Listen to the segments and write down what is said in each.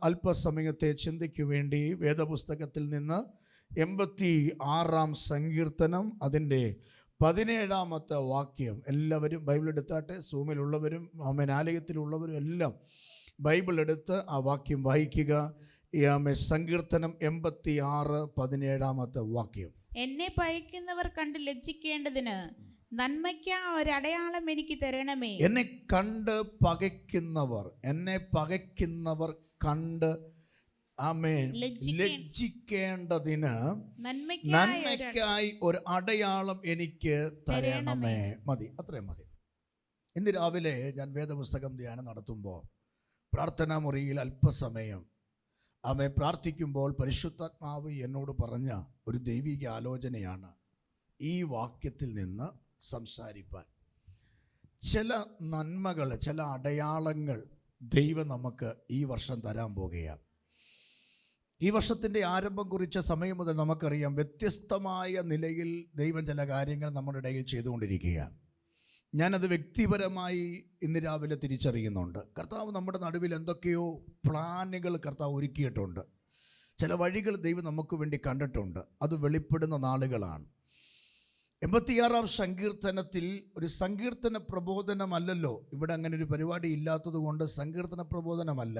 അല്പസമയത്തെ ചിന്തയ്ക്ക് വേണ്ടി വേദപുസ്തകത്തിൽ നിന്ന് 86-ാം സങ്കീർത്തനം അതിൻ്റെ 17-ാമത്തെ വാക്യം. എല്ലാവരും ബൈബിൾ എടുത്താട്ടെ. സൂമിലുള്ളവരും ആലയത്തിലുള്ളവരും എല്ലാം ബൈബിൾ എടുത്ത് ആ വാക്യം വായിക്കുക. സങ്കീർത്തനം 86, 17-ാമത്തെ വാക്യം. എന്നെ പകയ്ക്കുന്നവർ കണ്ട് ലജ്ജിക്കേണ്ടതിന് നന്മയ്ക്ക് ഒരടയാളം എനിക്ക് തരണമേ. എന്നെ കണ്ട് പകയ്ക്കുന്നവർ കണ്ട് ആമേൻ ലജ്ജിക്കേണ്ടതിന് നന്മയ്ക്കായി ഒരു അടയാളം എനിക്ക് തരണമേ. മതി, അത്രയും മതി. ഇന്ന് രാവിലെ ഞാൻ വേദപുസ്തകം ധ്യാനം നടത്തുമ്പോൾ പ്രാർത്ഥനാ മുറിയിൽ അല്പസമയം പ്രാർത്ഥിക്കുമ്പോൾ പരിശുദ്ധാത്മാവ് എന്നോട് പറഞ്ഞ ഒരു ദൈവിക ആലോചനയാണ് ഈ വാക്യത്തിൽ നിന്ന് സംസാരിപ്പാൻ. ചില നന്മകൾ, ചില അടയാളങ്ങൾ ദൈവം നമുക്ക് ഈ വർഷം തരാൻ പോകുകയാണ്. ഈ വർഷത്തിൻ്റെ ആരംഭം കുറിച്ച സമയം മുതൽ നമുക്കറിയാം, വ്യത്യസ്തമായ നിലയിൽ ദൈവം ചില കാര്യങ്ങൾ നമ്മുടെ ഇടയിൽ ചെയ്തുകൊണ്ടിരിക്കുകയാണ്. ഞാനത് വ്യക്തിപരമായി ഇന്ന് രാവിലെ തിരിച്ചറിയുന്നുണ്ട്. കർത്താവ് നമ്മുടെ നടുവിൽ എന്തൊക്കെയോ പ്ലാനുകൾ കർത്താവ് ഒരുക്കിയിട്ടുണ്ട്. ചില വഴികൾ ദൈവം നമുക്ക് വേണ്ടി കണ്ടിട്ടുണ്ട്. അത് വെളിപ്പെടുന്ന നാളുകളാണ്. 86-ാം സങ്കീർത്തനത്തിൽ ഒരു സങ്കീർത്തന പ്രബോധനമല്ലല്ലോ, ഇവിടെ അങ്ങനെ ഒരു പരിപാടി ഇല്ലാത്തത് കൊണ്ട് സങ്കീർത്തന പ്രബോധനമല്ല,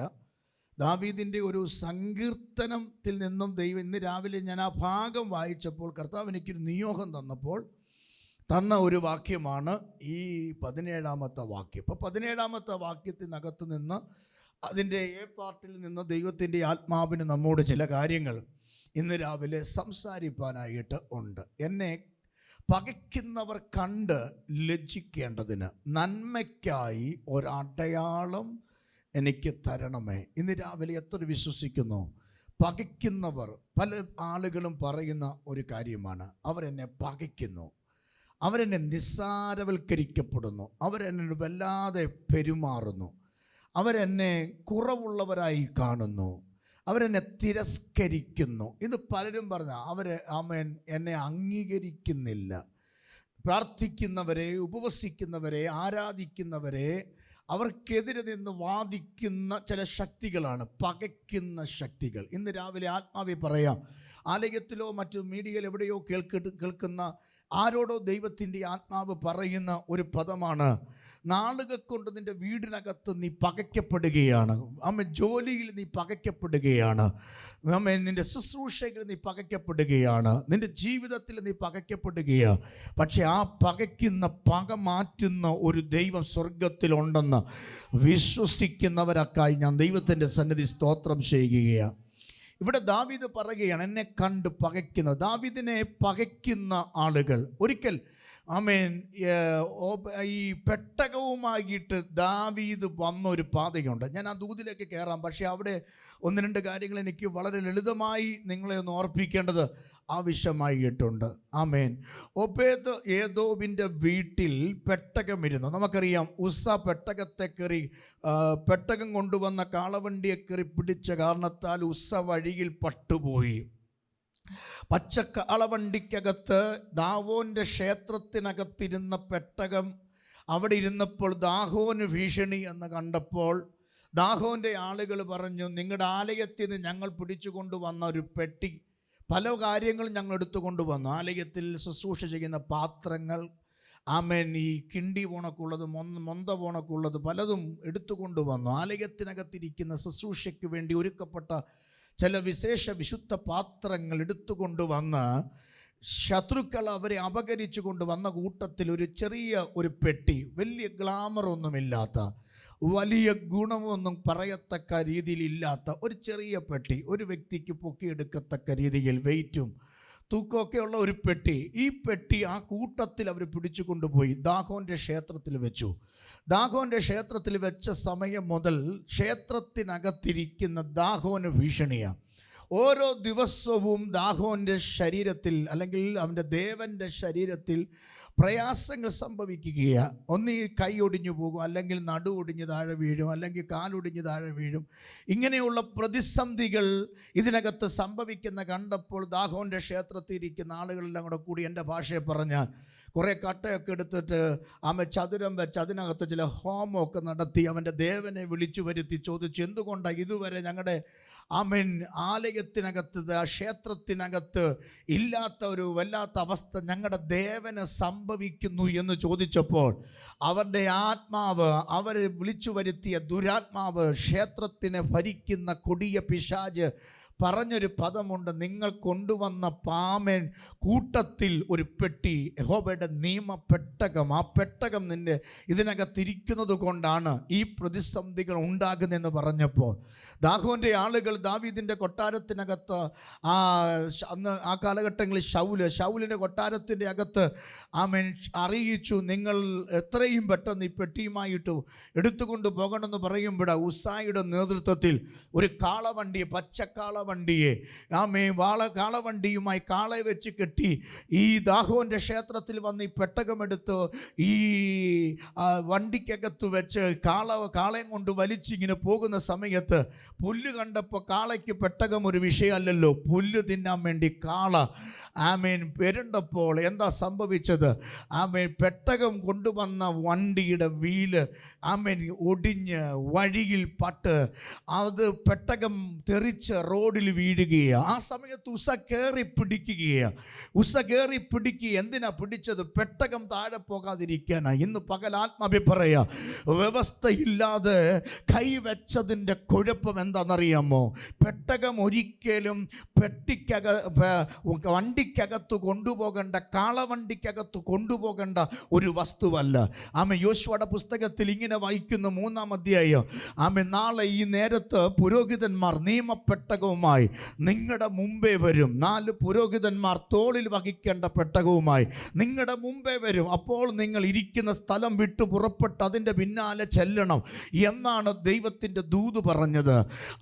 ദാവീദിൻ്റെ ഒരു സങ്കീർത്തനത്തിൽ നിന്നും ദൈവം ഇന്ന് രാവിലെ ഞാൻ ആ ഭാഗം വായിച്ചപ്പോൾ കർത്താവ് എനിക്കൊരു നിയോഗം തന്ന ഒരു വാക്യമാണ് ഈ 17-ാമത്തെ വാക്യം. അപ്പോൾ 17-ാമത്തെ വാക്യത്തിനകത്ത് നിന്ന് അതിൻ്റെ പാർട്ടിൽ നിന്ന് ദൈവത്തിൻ്റെ ആത്മാവിന് നമ്മോട് ചില കാര്യങ്ങൾ ഇന്ന് രാവിലെ സംസാരിപ്പാനായിട്ട് ഉണ്ട്. എന്നെ പകയ്ക്കുന്നവർ കണ്ട് ലജ്ജിക്കേണ്ടതിന് നന്മയ്ക്കായി ഒരടയാളം എനിക്ക് തരണമേ. ഇന്ന് രാവിലെ എത്ര വിശ്വസിക്കുന്നു? പകയ്ക്കുന്നവർ, പല ആളുകളും പറയുന്ന ഒരു കാര്യമാണ്, അവരെന്നെ പകയ്ക്കുന്നു, അവരെന്നെ നിസ്സാരവൽക്കരിക്കപ്പെടുന്നു, അവരെന്നെ വല്ലാതെ പെരുമാറുന്നു, അവരെന്നെ കുറവുള്ളവരായി കാണുന്നു, അവരെന്നെ തിരസ്കരിക്കുന്നു. ഇത് പലരും പറഞ്ഞ എന്നെ അംഗീകരിക്കുന്നില്ല. പ്രാർത്ഥിക്കുന്നവരെ, ഉപവസിക്കുന്നവരെ, ആരാധിക്കുന്നവരെ അവർക്കെതിരെ നിന്ന് വാദിക്കുന്ന ചില ശക്തികളാണ് പകയ്ക്കുന്ന ശക്തികൾ. ഇന്ന് രാവിലെ ആത്മാവി പറയാം, ആലയത്തിലോ മറ്റു മീഡിയയിൽ എവിടെയോ കേൾക്കുന്ന ആരോടോ ദൈവത്തിൻ്റെ ആത്മാവ് പറയുന്ന ഒരു പദമാണ്, നാളുകൾ കൊണ്ട് നിൻ്റെ വീടിനകത്ത് നീ പകയ്ക്കപ്പെടുകയാണ്, ജോലിയിൽ നീ പകയ്ക്കപ്പെടുകയാണ്, നിൻ്റെ ശുശ്രൂഷയിൽ നീ പകയ്ക്കപ്പെടുകയാണ്, നിൻ്റെ ജീവിതത്തിൽ നീ പകയ്ക്കപ്പെടുകയാണ്. പക്ഷെ ആ പകയ്ക്കുന്ന പക മാറ്റുന്ന ഒരു ദൈവം സ്വർഗത്തിലുണ്ടെന്ന് വിശ്വസിക്കുന്നവരൊക്കായി ഞാൻ ദൈവത്തിൻ്റെ സന്നിധി സ്തോത്രം ചെയ്യുകയാണ്. ഇവിടെ ദാവീദ് പറയുകയാണ്, എന്നെ കണ്ട് പകയ്ക്കുന്ന, ദാവീദിനെ പകയ്ക്കുന്ന ആളുകൾ. ഒരിക്കൽ ഈ പെട്ടകവുമായിട്ട് ദാവീദ് വന്ന ഒരു പാതയുണ്ട്. ഞാൻ ആ ദൂതിലേക്ക് കയറാം, പക്ഷേ അവിടെ 1-2 കാര്യങ്ങൾ എനിക്ക് വളരെ ലളിതമായി നിങ്ങളെ ഒന്ന് ഓർപ്പിക്കേണ്ടത് ആവശ്യമായിട്ടുണ്ട്. ഒബേദ് ഏദോമിൻ്റെ വീട്ടിൽ പെട്ടകമിരുന്നു. നമുക്കറിയാം, ഉസ്സ പെട്ടകത്തെ കയറി, പെട്ടകം കൊണ്ടുവന്ന കാളവണ്ടിയെ കയറി പിടിച്ച കാരണത്താൽ ഉസ്സ വഴിയിൽ പട്ടുപോയി. പച്ചക്കാളവണ്ടിക്കകത്ത് ദാവോൻ്റെ ക്ഷേത്രത്തിനകത്തിരുന്ന പെട്ടകം അവിടെ ഇരുന്നപ്പോൾ ദാഹോന് ഭീഷണി എന്ന് കണ്ടപ്പോൾ ദാഹോൻ്റെ ആളുകൾ പറഞ്ഞു, നിങ്ങളുടെ ആലയത്തിൽ നിന്ന് ഞങ്ങൾ പിടിച്ചു കൊണ്ടുവന്ന ഒരു പെട്ടി, പല കാര്യങ്ങളും ഞങ്ങൾ എടുത്തുകൊണ്ടുവന്നു. ആലയത്തിൽ ശുശ്രൂഷ ചെയ്യുന്ന പാത്രങ്ങൾ, ഈ കിണ്ടി പോണക്കുള്ളത്, മൊന്ത പോണക്കുള്ളത് പലതും എടുത്തുകൊണ്ടുവന്നു. ആലയത്തിനകത്തിരിക്കുന്ന ശുശ്രൂഷയ്ക്ക് വേണ്ടി ഒരുക്കപ്പെട്ട ചില വിശുദ്ധ പാത്രങ്ങൾ എടുത്തുകൊണ്ടുവന്ന് ശത്രുക്കൾ അവരെ അപകരിച്ചു കൊണ്ടുവന്ന കൂട്ടത്തിൽ ഒരു ചെറിയ ഒരു പെട്ടി, വലിയ ഗ്ലാമറൊന്നുമില്ലാത്ത, വലിയ ഗുണമൊന്നും പറയത്തക്ക രീതിയിലില്ലാത്ത ഒരു ചെറിയ പെട്ടി, ഒരു വ്യക്തിക്ക് പൊക്കിയെടുക്കത്തക്ക രീതിയിൽ വെയിറ്റും തൂക്കമൊക്കെയുള്ള ഒരു പെട്ടി. ഈ പെട്ടി ആ കൂട്ടത്തിൽ അവർ പിടിച്ചു കൊണ്ടുപോയി ദാഗോൻ്റെ ക്ഷേത്രത്തിൽ വെച്ചു. ദാഗോൻ്റെ ക്ഷേത്രത്തിൽ വെച്ച സമയം മുതൽ ക്ഷേത്രത്തിനകത്തിരിക്കുന്ന ദാഗോന് ഭീഷണിയാണ്. ഓരോ ദിവസവും ദാഗോൻ്റെ ശരീരത്തിൽ, അല്ലെങ്കിൽ അവൻ്റെ ദേവൻ്റെ ശരീരത്തിൽ പ്രയാസങ്ങൾ സംഭവിക്കുകയാണ്. ഒന്നീ കൈ ഒടിഞ്ഞു പോകും, അല്ലെങ്കിൽ നടു ഒടിഞ്ഞ് താഴെ വീഴും, അല്ലെങ്കിൽ കാലൊടിഞ്ഞ് താഴെ വീഴും. ഇങ്ങനെയുള്ള പ്രതിസന്ധികൾ ഇതിനകത്ത് സംഭവിക്കുന്ന കണ്ടപ്പോൾ ദാഗോൻ്റെ ക്ഷേത്രത്തിൽ ഇരിക്കുന്ന ആളുകളെല്ലാം കൂടെ കൂടി, എൻ്റെ ഭാഷയെ പറഞ്ഞാൽ കുറേ കട്ടയൊക്കെ എടുത്തിട്ട് ചതുരം വെച്ച് അതിനകത്ത് ചില ഹോമമൊക്കെ നടത്തി അവൻ്റെ ദേവനെ വിളിച്ചു വരുത്തി ചോദിച്ചു, എന്തുകൊണ്ടാണ് ഇതുവരെ ഞങ്ങളുടെ ആലയത്തിനകത്ത് ക്ഷേത്രത്തിനകത്ത് ഇല്ലാത്ത ഒരു വല്ലാത്ത അവസ്ഥ ഞങ്ങളുടെ ദേവന് സംഭവിക്കുന്നു എന്ന് ചോദിച്ചപ്പോൾ അവരുടെ ആത്മാവ്, അവരെ വിളിച്ചു വരുത്തിയ ദുരാത്മാവ്, ക്ഷേത്രത്തിനെ ഭരിക്കുന്ന കൊടിയ പിശാച് പറഞ്ഞൊരു പദമുണ്ട്, നിങ്ങൾ കൊണ്ടുവന്ന പാമ്പൻ കൂട്ടത്തിൽ ഒരു പെട്ടി, യഹോവയുടെ നിയമപ്പെട്ടകം, ആ പെട്ടകം നിന്റെ ഇതിനകത്തിരിക്കുന്നത് കൊണ്ടാണ് ഈ പ്രതിസന്ധികൾ ഉണ്ടാകുന്നതെന്ന് പറഞ്ഞപ്പോൾ ദാഗോന്റെ ആളുകൾ ദാവീദിൻ്റെ കൊട്ടാരത്തിനകത്ത് അന്ന് ആ കാലഘട്ടങ്ങളിൽ ശൗലിൻ്റെ കൊട്ടാരത്തിൻ്റെ അകത്ത് അറിയിച്ചു, നിങ്ങൾ എത്രയും പെട്ടെന്ന് ഈ പെട്ടിയുമായിട്ട് എടുത്തുകൊണ്ട് പോകണമെന്ന് പറയുമ്പോൾ ഉസായിയുടെ നേതൃത്വത്തിൽ ഒരു കാളവണ്ടിയെ, പച്ചക്കാളവണ്ടിയെ കാളവണ്ടിയുമായി കാളയെ വെച്ച് കെട്ടി ഈ ദാഗോന്റെ ക്ഷേത്രത്തിൽ വന്ന് ഈ പെട്ടകമെടുത്ത് ഈ വണ്ടിക്കകത്ത് വെച്ച് കാളയും കൊണ്ട് വലിച്ചിങ്ങനെ പോകുന്ന സമയത്ത് പുല്ല് കണ്ടപ്പോൾ കാളയ്ക്ക് പെട്ടകം ഒരു വിഷയമല്ലല്ലോ, പുല്ല് തിന്നാൻ വേണ്ടി കാള പെരുണ്ടപ്പോൾ എന്താ സംഭവിച്ചത്? പെട്ടകം കൊണ്ടുവന്ന വണ്ടിയുടെ വീല് ഒടിഞ്ഞ് വഴിയിൽ പട്ട് അത് പെട്ടകം തെറിച്ച് റോഡിൽ വീഴുകയാണ്. ആ സമയത്ത് ഉസ കയറി പിടിക്കുക. എന്തിനാ പിടിച്ചത്? പെട്ടകം താഴെ പോകാതിരിക്കാനാണ്. ഇന്ന് പകൽ ആത്മാവി പറയാ, വ്യവസ്ഥയില്ലാതെ കൈവച്ചതിൻ്റെ കുഴപ്പം എന്താണെന്നറിയാമോ? പെട്ടകം ഒരിക്കലും വണ്ടിക്കകത്ത് കൊണ്ടുപോകേണ്ട, കാളവണ്ടിക്കകത്ത് കൊണ്ടുപോകേണ്ട ഒരു വസ്തുവല്ല. യോശുവയുടെ പുസ്തകത്തിൽ ഇങ്ങനെ വായിക്കുന്നു, 3-ാം അധ്യായം. നാളെ ഈ നേരത്ത് പുരോഹിതന്മാർ നിയമപ്പെട്ടകവുമായി നിങ്ങളുടെ മുമ്പേ വരും. 4 പുരോഹിതന്മാർ തോളിൽ വഹിക്കേണ്ട പെട്ടകവുമായി നിങ്ങളുടെ മുമ്പേ വരും. അപ്പോൾ നിങ്ങൾ ഇരിക്കുന്ന സ്ഥലം വിട്ടു പുറപ്പെട്ട് അതിൻ്റെ പിന്നാലെ ചെല്ലണം എന്നാണ് ദൈവത്തിൻ്റെ ദൂത് പറഞ്ഞത്.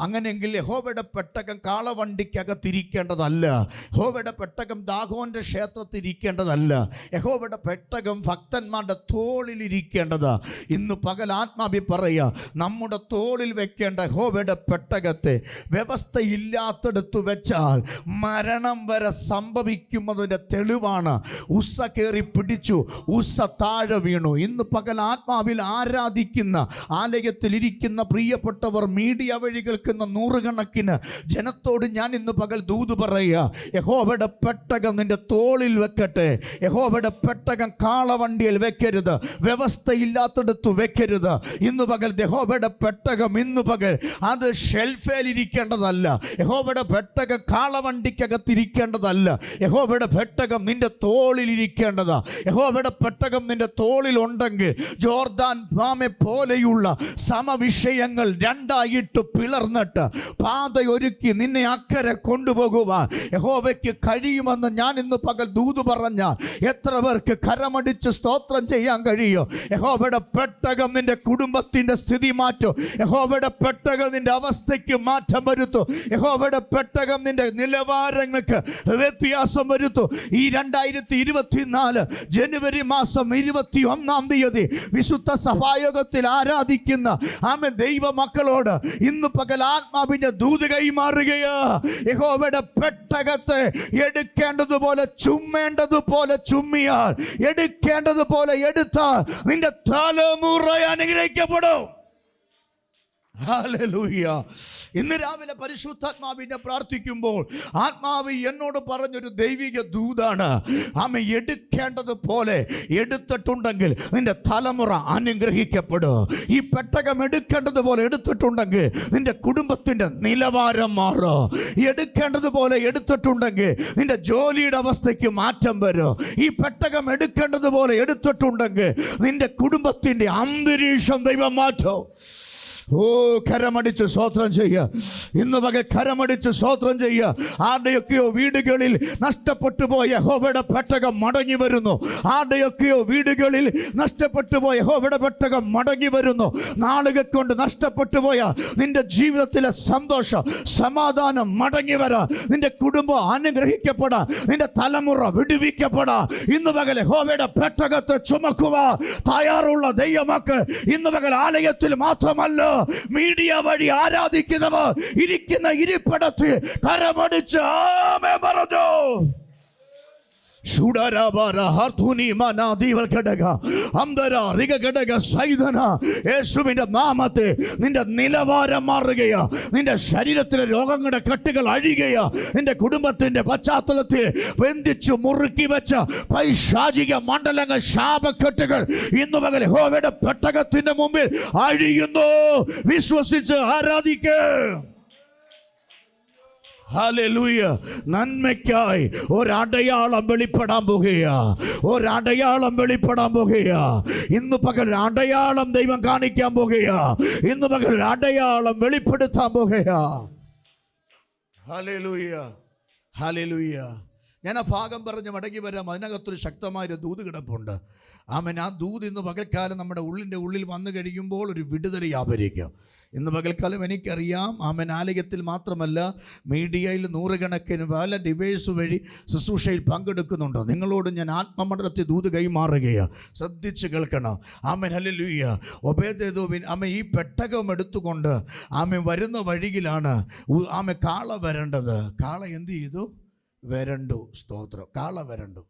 അങ്ങനെയെങ്കിൽ യഹോവയുടെ പെട്ടകം കാളവണ്ടിക്കകത്തിരിക്കേണ്ടതല്ല, യഹോവയുടെ പെട്ടകം ദാഗോന്റെ ക്ഷേത്രത്തിൽ ഇരിക്കേണ്ടതല്ല, യഹോവയുടെ പെട്ടകം ഭക്തന്മാരുടെ തോളിലിരിക്കേണ്ടതാ. ഇന്ന് പകൽ ആത്മാവി പറയുക, നമ്മുടെ തോളിൽ വെക്കേണ്ട യഹോവയുടെ പെട്ടകത്തെ വ്യവസ്ഥയില്ലാത്തടത്ത് വെച്ചാൽ മരണം വരെ സംഭവിക്കുന്നതിൻ്റെ തെളിവാണ്. ഉസ്സ കയറി പിടിച്ചു, ഉസ്സ താഴെ വീണു. ഇന്ന് പകൽ ആത്മാവിൽ ആരാധിക്കുന്ന, ആലയത്തിൽ ഇരിക്കുന്ന പ്രിയപ്പെട്ടവർ, മീഡിയ വഴി കേൾക്കുന്ന നൂറുകണക്കിന് ജനത്തോട് ഞാൻ ഇന്ന് പകൽ ദൂത് പറയുക, യഹോവയുടെ പെട്ടകം നിന്റെ തോളിൽ വെക്കട്ടെ. യഹോവയുടെ പെട്ടകം കാളവണ്ടിയിൽ വെക്കരുത്, വ്യവസ്ഥയില്ലാത്തടത്ത് വെക്കരുത്. ഇന്ന് പകൽ യഹോവയുടെ പെട്ടകം ഇന്ന് പകൽ അത് ഷെൽഫേൽ ഇരിക്കേണ്ടതല്ല, യഹോവയുടെ പെട്ടകം കാളവണ്ടിക്കകത്തിരിക്കേണ്ടതല്ല. യഹോവയുടെ പെട്ടകം നിന്റെ തോളിൽ ഇരിക്കേണ്ടതാ. യഹോവയുടെ പെട്ടകം നിന്റെ തോളിൽ ഉണ്ടെങ്കിൽ ജോർദാൻ പോലെയുള്ള സമവിഷയങ്ങൾ രണ്ടായിട്ട് പിളർന്നിട്ട് പാതയൊരുക്കി നിന്നെ അക്കരെ കൊണ്ടുപോകുവാൻ യഹോവയ്ക്ക് കഴിയുമെന്ന് ഞാൻ ഇന്ന് പകൽ ദൂത് പറഞ്ഞാൽ എത്ര പേർക്ക് കരമടിച്ച് സ്തോത്രം ചെയ്യാൻ കഴിയും? യഹോവയുടെ പെട്ടകം നിന്റെ കുടുംബത്തിന്റെ സ്ഥിതി മാറ്റും. യഹോവയുടെ പെട്ടകം നിന്റെ അവസ്ഥയ്ക്ക് മാറ്റം വരുത്തും. യഹോവയുടെ പെട്ടകം നിന്റെ നിലവാരങ്ങൾക്ക് വ്യത്യാസം വരുത്തും. ഈ 2024 ജനുവരി മാസം 21-ാം തീയതി വിശുദ്ധ സഭായോഗത്തിൽ ആരാധിക്കുന്ന ദൈവ മക്കളോട് ഇന്ന് പകൽ ആത്മാവിന്റെ ദൂത് കൈമാറുകയാ. യഹോവയുടെ പെട്ടകത്തെ എടുക്കേണ്ടതുപോലെ ചുമ്മേണ്ടതുപോലെ ചുമ്മിയാൽ, എടുക്കേണ്ടതുപോലെ എടുത്താൽ നിന്റെ തലമുറ അനുഗ്രഹിക്കപ്പെടും. ഹല്ലേലൂയ. ഇന്ന് രാവിലെ പരിശുദ്ധാത്മാവിനെ പ്രാർത്ഥിക്കുമ്പോൾ ആത്മാവ് എന്നോട് പറഞ്ഞൊരു ദൈവിക ദൂതാണ്. എടുക്കേണ്ടതുപോലെ എടുത്തിട്ടുണ്ടെങ്കിൽ നിന്റെ തലമുറ അനുഗ്രഹിക്കപ്പെടും. ഈ പെട്ടകം എടുക്കേണ്ടതുപോലെ എടുത്തിട്ടുണ്ടെങ്കിൽ നിന്റെ കുടുംബത്തിന്റെ നിലവാരം മാറും. എടുക്കേണ്ടതുപോലെ എടുത്തിട്ടുണ്ടെങ്കിൽ നിന്റെ ജോലിയുടെ അവസ്ഥയ്ക്ക് മാറ്റം വരും. ഈ പെട്ടകം എടുക്കേണ്ടതുപോലെ എടുത്തിട്ടുണ്ടെങ്കിൽ നിന്റെ കുടുംബത്തിന്റെ അന്തരീക്ഷം ദൈവം മാറ്റും. കരമടിച്ച് സ്തോത്രം ചെയ്യുക. ഇന്ന് പകൽ കരമടിച്ച് സ്തോത്രം ചെയ്യുക. ആരുടെയൊക്കെയോ വീടുകളിൽ നഷ്ടപ്പെട്ടു പോയ യഹോവയുടെ പെട്ടകം മടങ്ങി വരുന്നു. ആരുടെയൊക്കെയോ വീടുകളിൽ നഷ്ടപ്പെട്ടു പോയ യഹോവയുടെ പെട്ടകം മടങ്ങി വരുന്നു. നാളുകൾ കൊണ്ട് നഷ്ടപ്പെട്ടു പോയ നിന്റെ ജീവിതത്തിലെ സന്തോഷം, സമാധാനം മടങ്ങി വരാ. നിന്റെ കുടുംബം അനുഗ്രഹിക്കപ്പെടാ, നിന്റെ തലമുറ വിടുവിക്കപ്പെടാ. ഇന്ന് പകൽ യഹോവയുടെ പെട്ടകത്തെ ചുമക്കുക തയ്യാറുള്ള ദൈവമക്കൾ ഇന്ന് പകൽ ആലയത്തിൽ മാത്രമല്ല, മീഡിയ വഴി ആരാധിക്കുന്നവർ ഇരിക്കുന്ന ഇരിപ്പിടത്തിൽ കരമടിച്ച് ആമേൻ പറഞ്ഞു. യേശുവിന്റെ നാമത്തെ നിന്റെ നിലവാരം മാറുകയാ. നിന്റെ ശരീരത്തിലെ രോഗങ്ങളുടെ കെട്ടുകൾ അഴിയുകയാ. നിന്റെ കുടുംബത്തിന്റെ പശ്ചാത്തലത്തിൽ ബന്ധിച്ചു മുറുക്കി വെച്ച പൈശാചിക മണ്ഡലങ്ങൾ, ശാപക്കെട്ടുകൾ ഇന്നു പകൽ യഹോവയുടെ പെട്ടകത്തിന്റെ മുമ്പിൽ അഴിയുന്നു. വിശ്വസിച്ച് ആരാധിക്കുക. ഹല്ലേലൂയ. നന്മയ്ക്കായി ഒരടയാളം വെളിപ്പെടാൻ പോകുകയാ. ഒരടയാളം വെളിപ്പെടാൻ പോകുകയാ. ഇന്ന് പകൽ അടയാളം ദൈവം കാണിക്കാൻ പോകുകയാ. ഇന്ന് പകൽ അടയാളം വെളിപ്പെടുത്താൻ പോകുകയാ. Hallelujah, hallelujah. ഞാൻ ആ ഭാഗം പറഞ്ഞ് മടങ്ങി വരാം. അതിനകത്തൊരു ശക്തമായൊരു ദൂത് കിടപ്പുണ്ട്. ആമേൻ. ആ ദൂത് ഇന്ന് പകൽക്കാലം നമ്മുടെ ഉള്ളിൽ വന്നു കഴിയുമ്പോൾ ഒരു വിടുതൽ വ്യാപരിക്കും. ഇന്ന് പകൽക്കാലം എനിക്കറിയാം, ആമേൻ, ആലയത്തിൽ മാത്രമല്ല മീഡിയയിൽ നൂറുകണക്കിന് പല ഡിവൈസ് വഴി ശുശ്രൂഷയിൽ പങ്കെടുക്കുന്നുണ്ട്. നിങ്ങളോട് ഞാൻ ആത്മമണ്ഡലത്തിൽ ദൂത് കൈമാറുകയാണ്. ശ്രദ്ധിച്ച് കേൾക്കണം. ആമേൻ. ഹല്ലേലൂയ. ഒബേദെദോമിൻ ആമേൻ ഈ പെട്ടകം എടുത്തുകൊണ്ട് ആമേൻ വരുന്ന വഴിയിലാണ് ആമേൻ കാള വരേണ്ടത്. കാള എന്ത് ചെയ്തു? വരണ്ടു. സ്തോത്രം. കാള വരണ്ടു.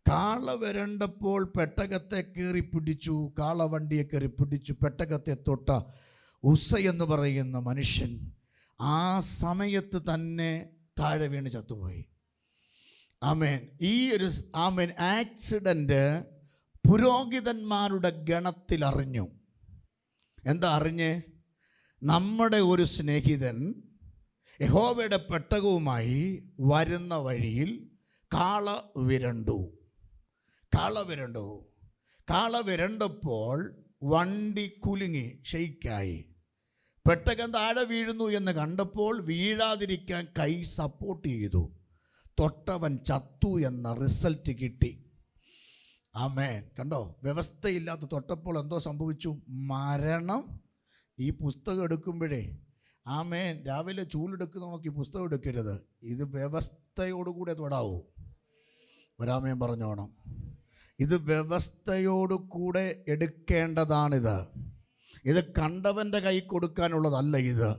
കാള വരണ്ടപ്പോൾ പെട്ടകത്തെ കയറി പിടിച്ചു. കാളവണ്ടിയെ കയറി പിടിച്ചു. പെട്ടകത്തെ തൊട്ട ഉസ്സ എന്ന് പറയുന്ന മനുഷ്യൻ ആ സമയത്ത് തന്നെ താഴെ വീണ് ചത്തുപോയി. ആമേൻ. ഈ ഒരു ആമേൻ ആക്സിഡൻറ്റ് പുരോഹിതന്മാരുടെ ഗണത്തിൽ അറിഞ്ഞു. എന്താ അറിഞ്ഞേ? നമ്മുടെ ഒരു സ്നേഹിതൻ യഹോവയുടെ പെട്ടകവുമായി വരുന്ന വഴിയിൽ കാള വിരണ്ടു. കാള വിരണ്ടപ്പോൾ വണ്ടി കുലുങ്ങി, ഷെയ്ക്കായി. പെട്ടകം താഴെ വീഴുന്നു എന്ന് കണ്ടപ്പോൾ വീഴാതിരിക്കാൻ കൈ സപ്പോർട്ട് ചെയ്തു. തൊട്ടവൻ ചത്തു എന്ന റിസൾട്ട് കിട്ടി. ആമേൻ. കണ്ടോ? വ്യവസ്ഥയില്ലാത്ത തൊട്ടപ്പോൾ എന്തോ സംഭവിച്ചു? മരണം. ഈ പുസ്തകം എടുക്കുമ്പോഴേ ആമേൻ, രാവിലെ ചൂലെടുക്കുന്ന നോക്കി പുസ്തകം എടുക്കരുത്. ഇത് വ്യവസ്ഥയോടുകൂടെ തൊടാവൂ. ഒരാമേൻ പറഞ്ഞോണം. ഇത് വ്യവസ്ഥയോടു കൂടെ എടുക്കേണ്ടതാണിത്. ഇത് കണ്ടവൻ്റെ കൈ കൊടുക്കാനുള്ളതല്ല ഇത്.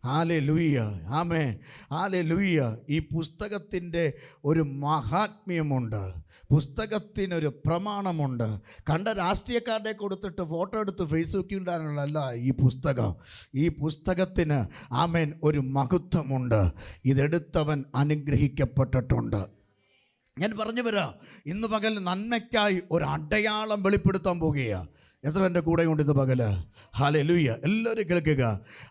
ഹല്ലേലൂയ. ആമേൻ. ഹല്ലേലൂയ. ഈ പുസ്തകത്തിൻ്റെ ഒരു മഹാത്മ്യമുണ്ട്. പുസ്തകത്തിനൊരു പ്രമാണമുണ്ട്. കണ്ട രാഷ്ട്രീയക്കാരുടെ കൊടുത്തിട്ട് ഫോട്ടോ എടുത്ത് ഫേസ്ബുക്കിൽ ഇടാനുള്ളതല്ല ഈ പുസ്തകം. ഈ പുസ്തകത്തിന് ആമേൻ ഒരു മഹത്വമുണ്ട്. ഇതെടുത്തവൻ അനുഗ്രഹിക്കപ്പെട്ടിട്ടുണ്ട്. ഞാൻ പറഞ്ഞു വരാം, ഇന്ന് പകൽ നന്മയ്ക്കായി ഒരു അടയാളം വെളിപ്പെടുത്താൻ പോകുകയാണ്. എത്ര എൻ്റെ കൂടെ കൊണ്ട് ഇത് പകല്? ഹല്ലേലൂയ. എല്ലാവരും കേൾക്കുക.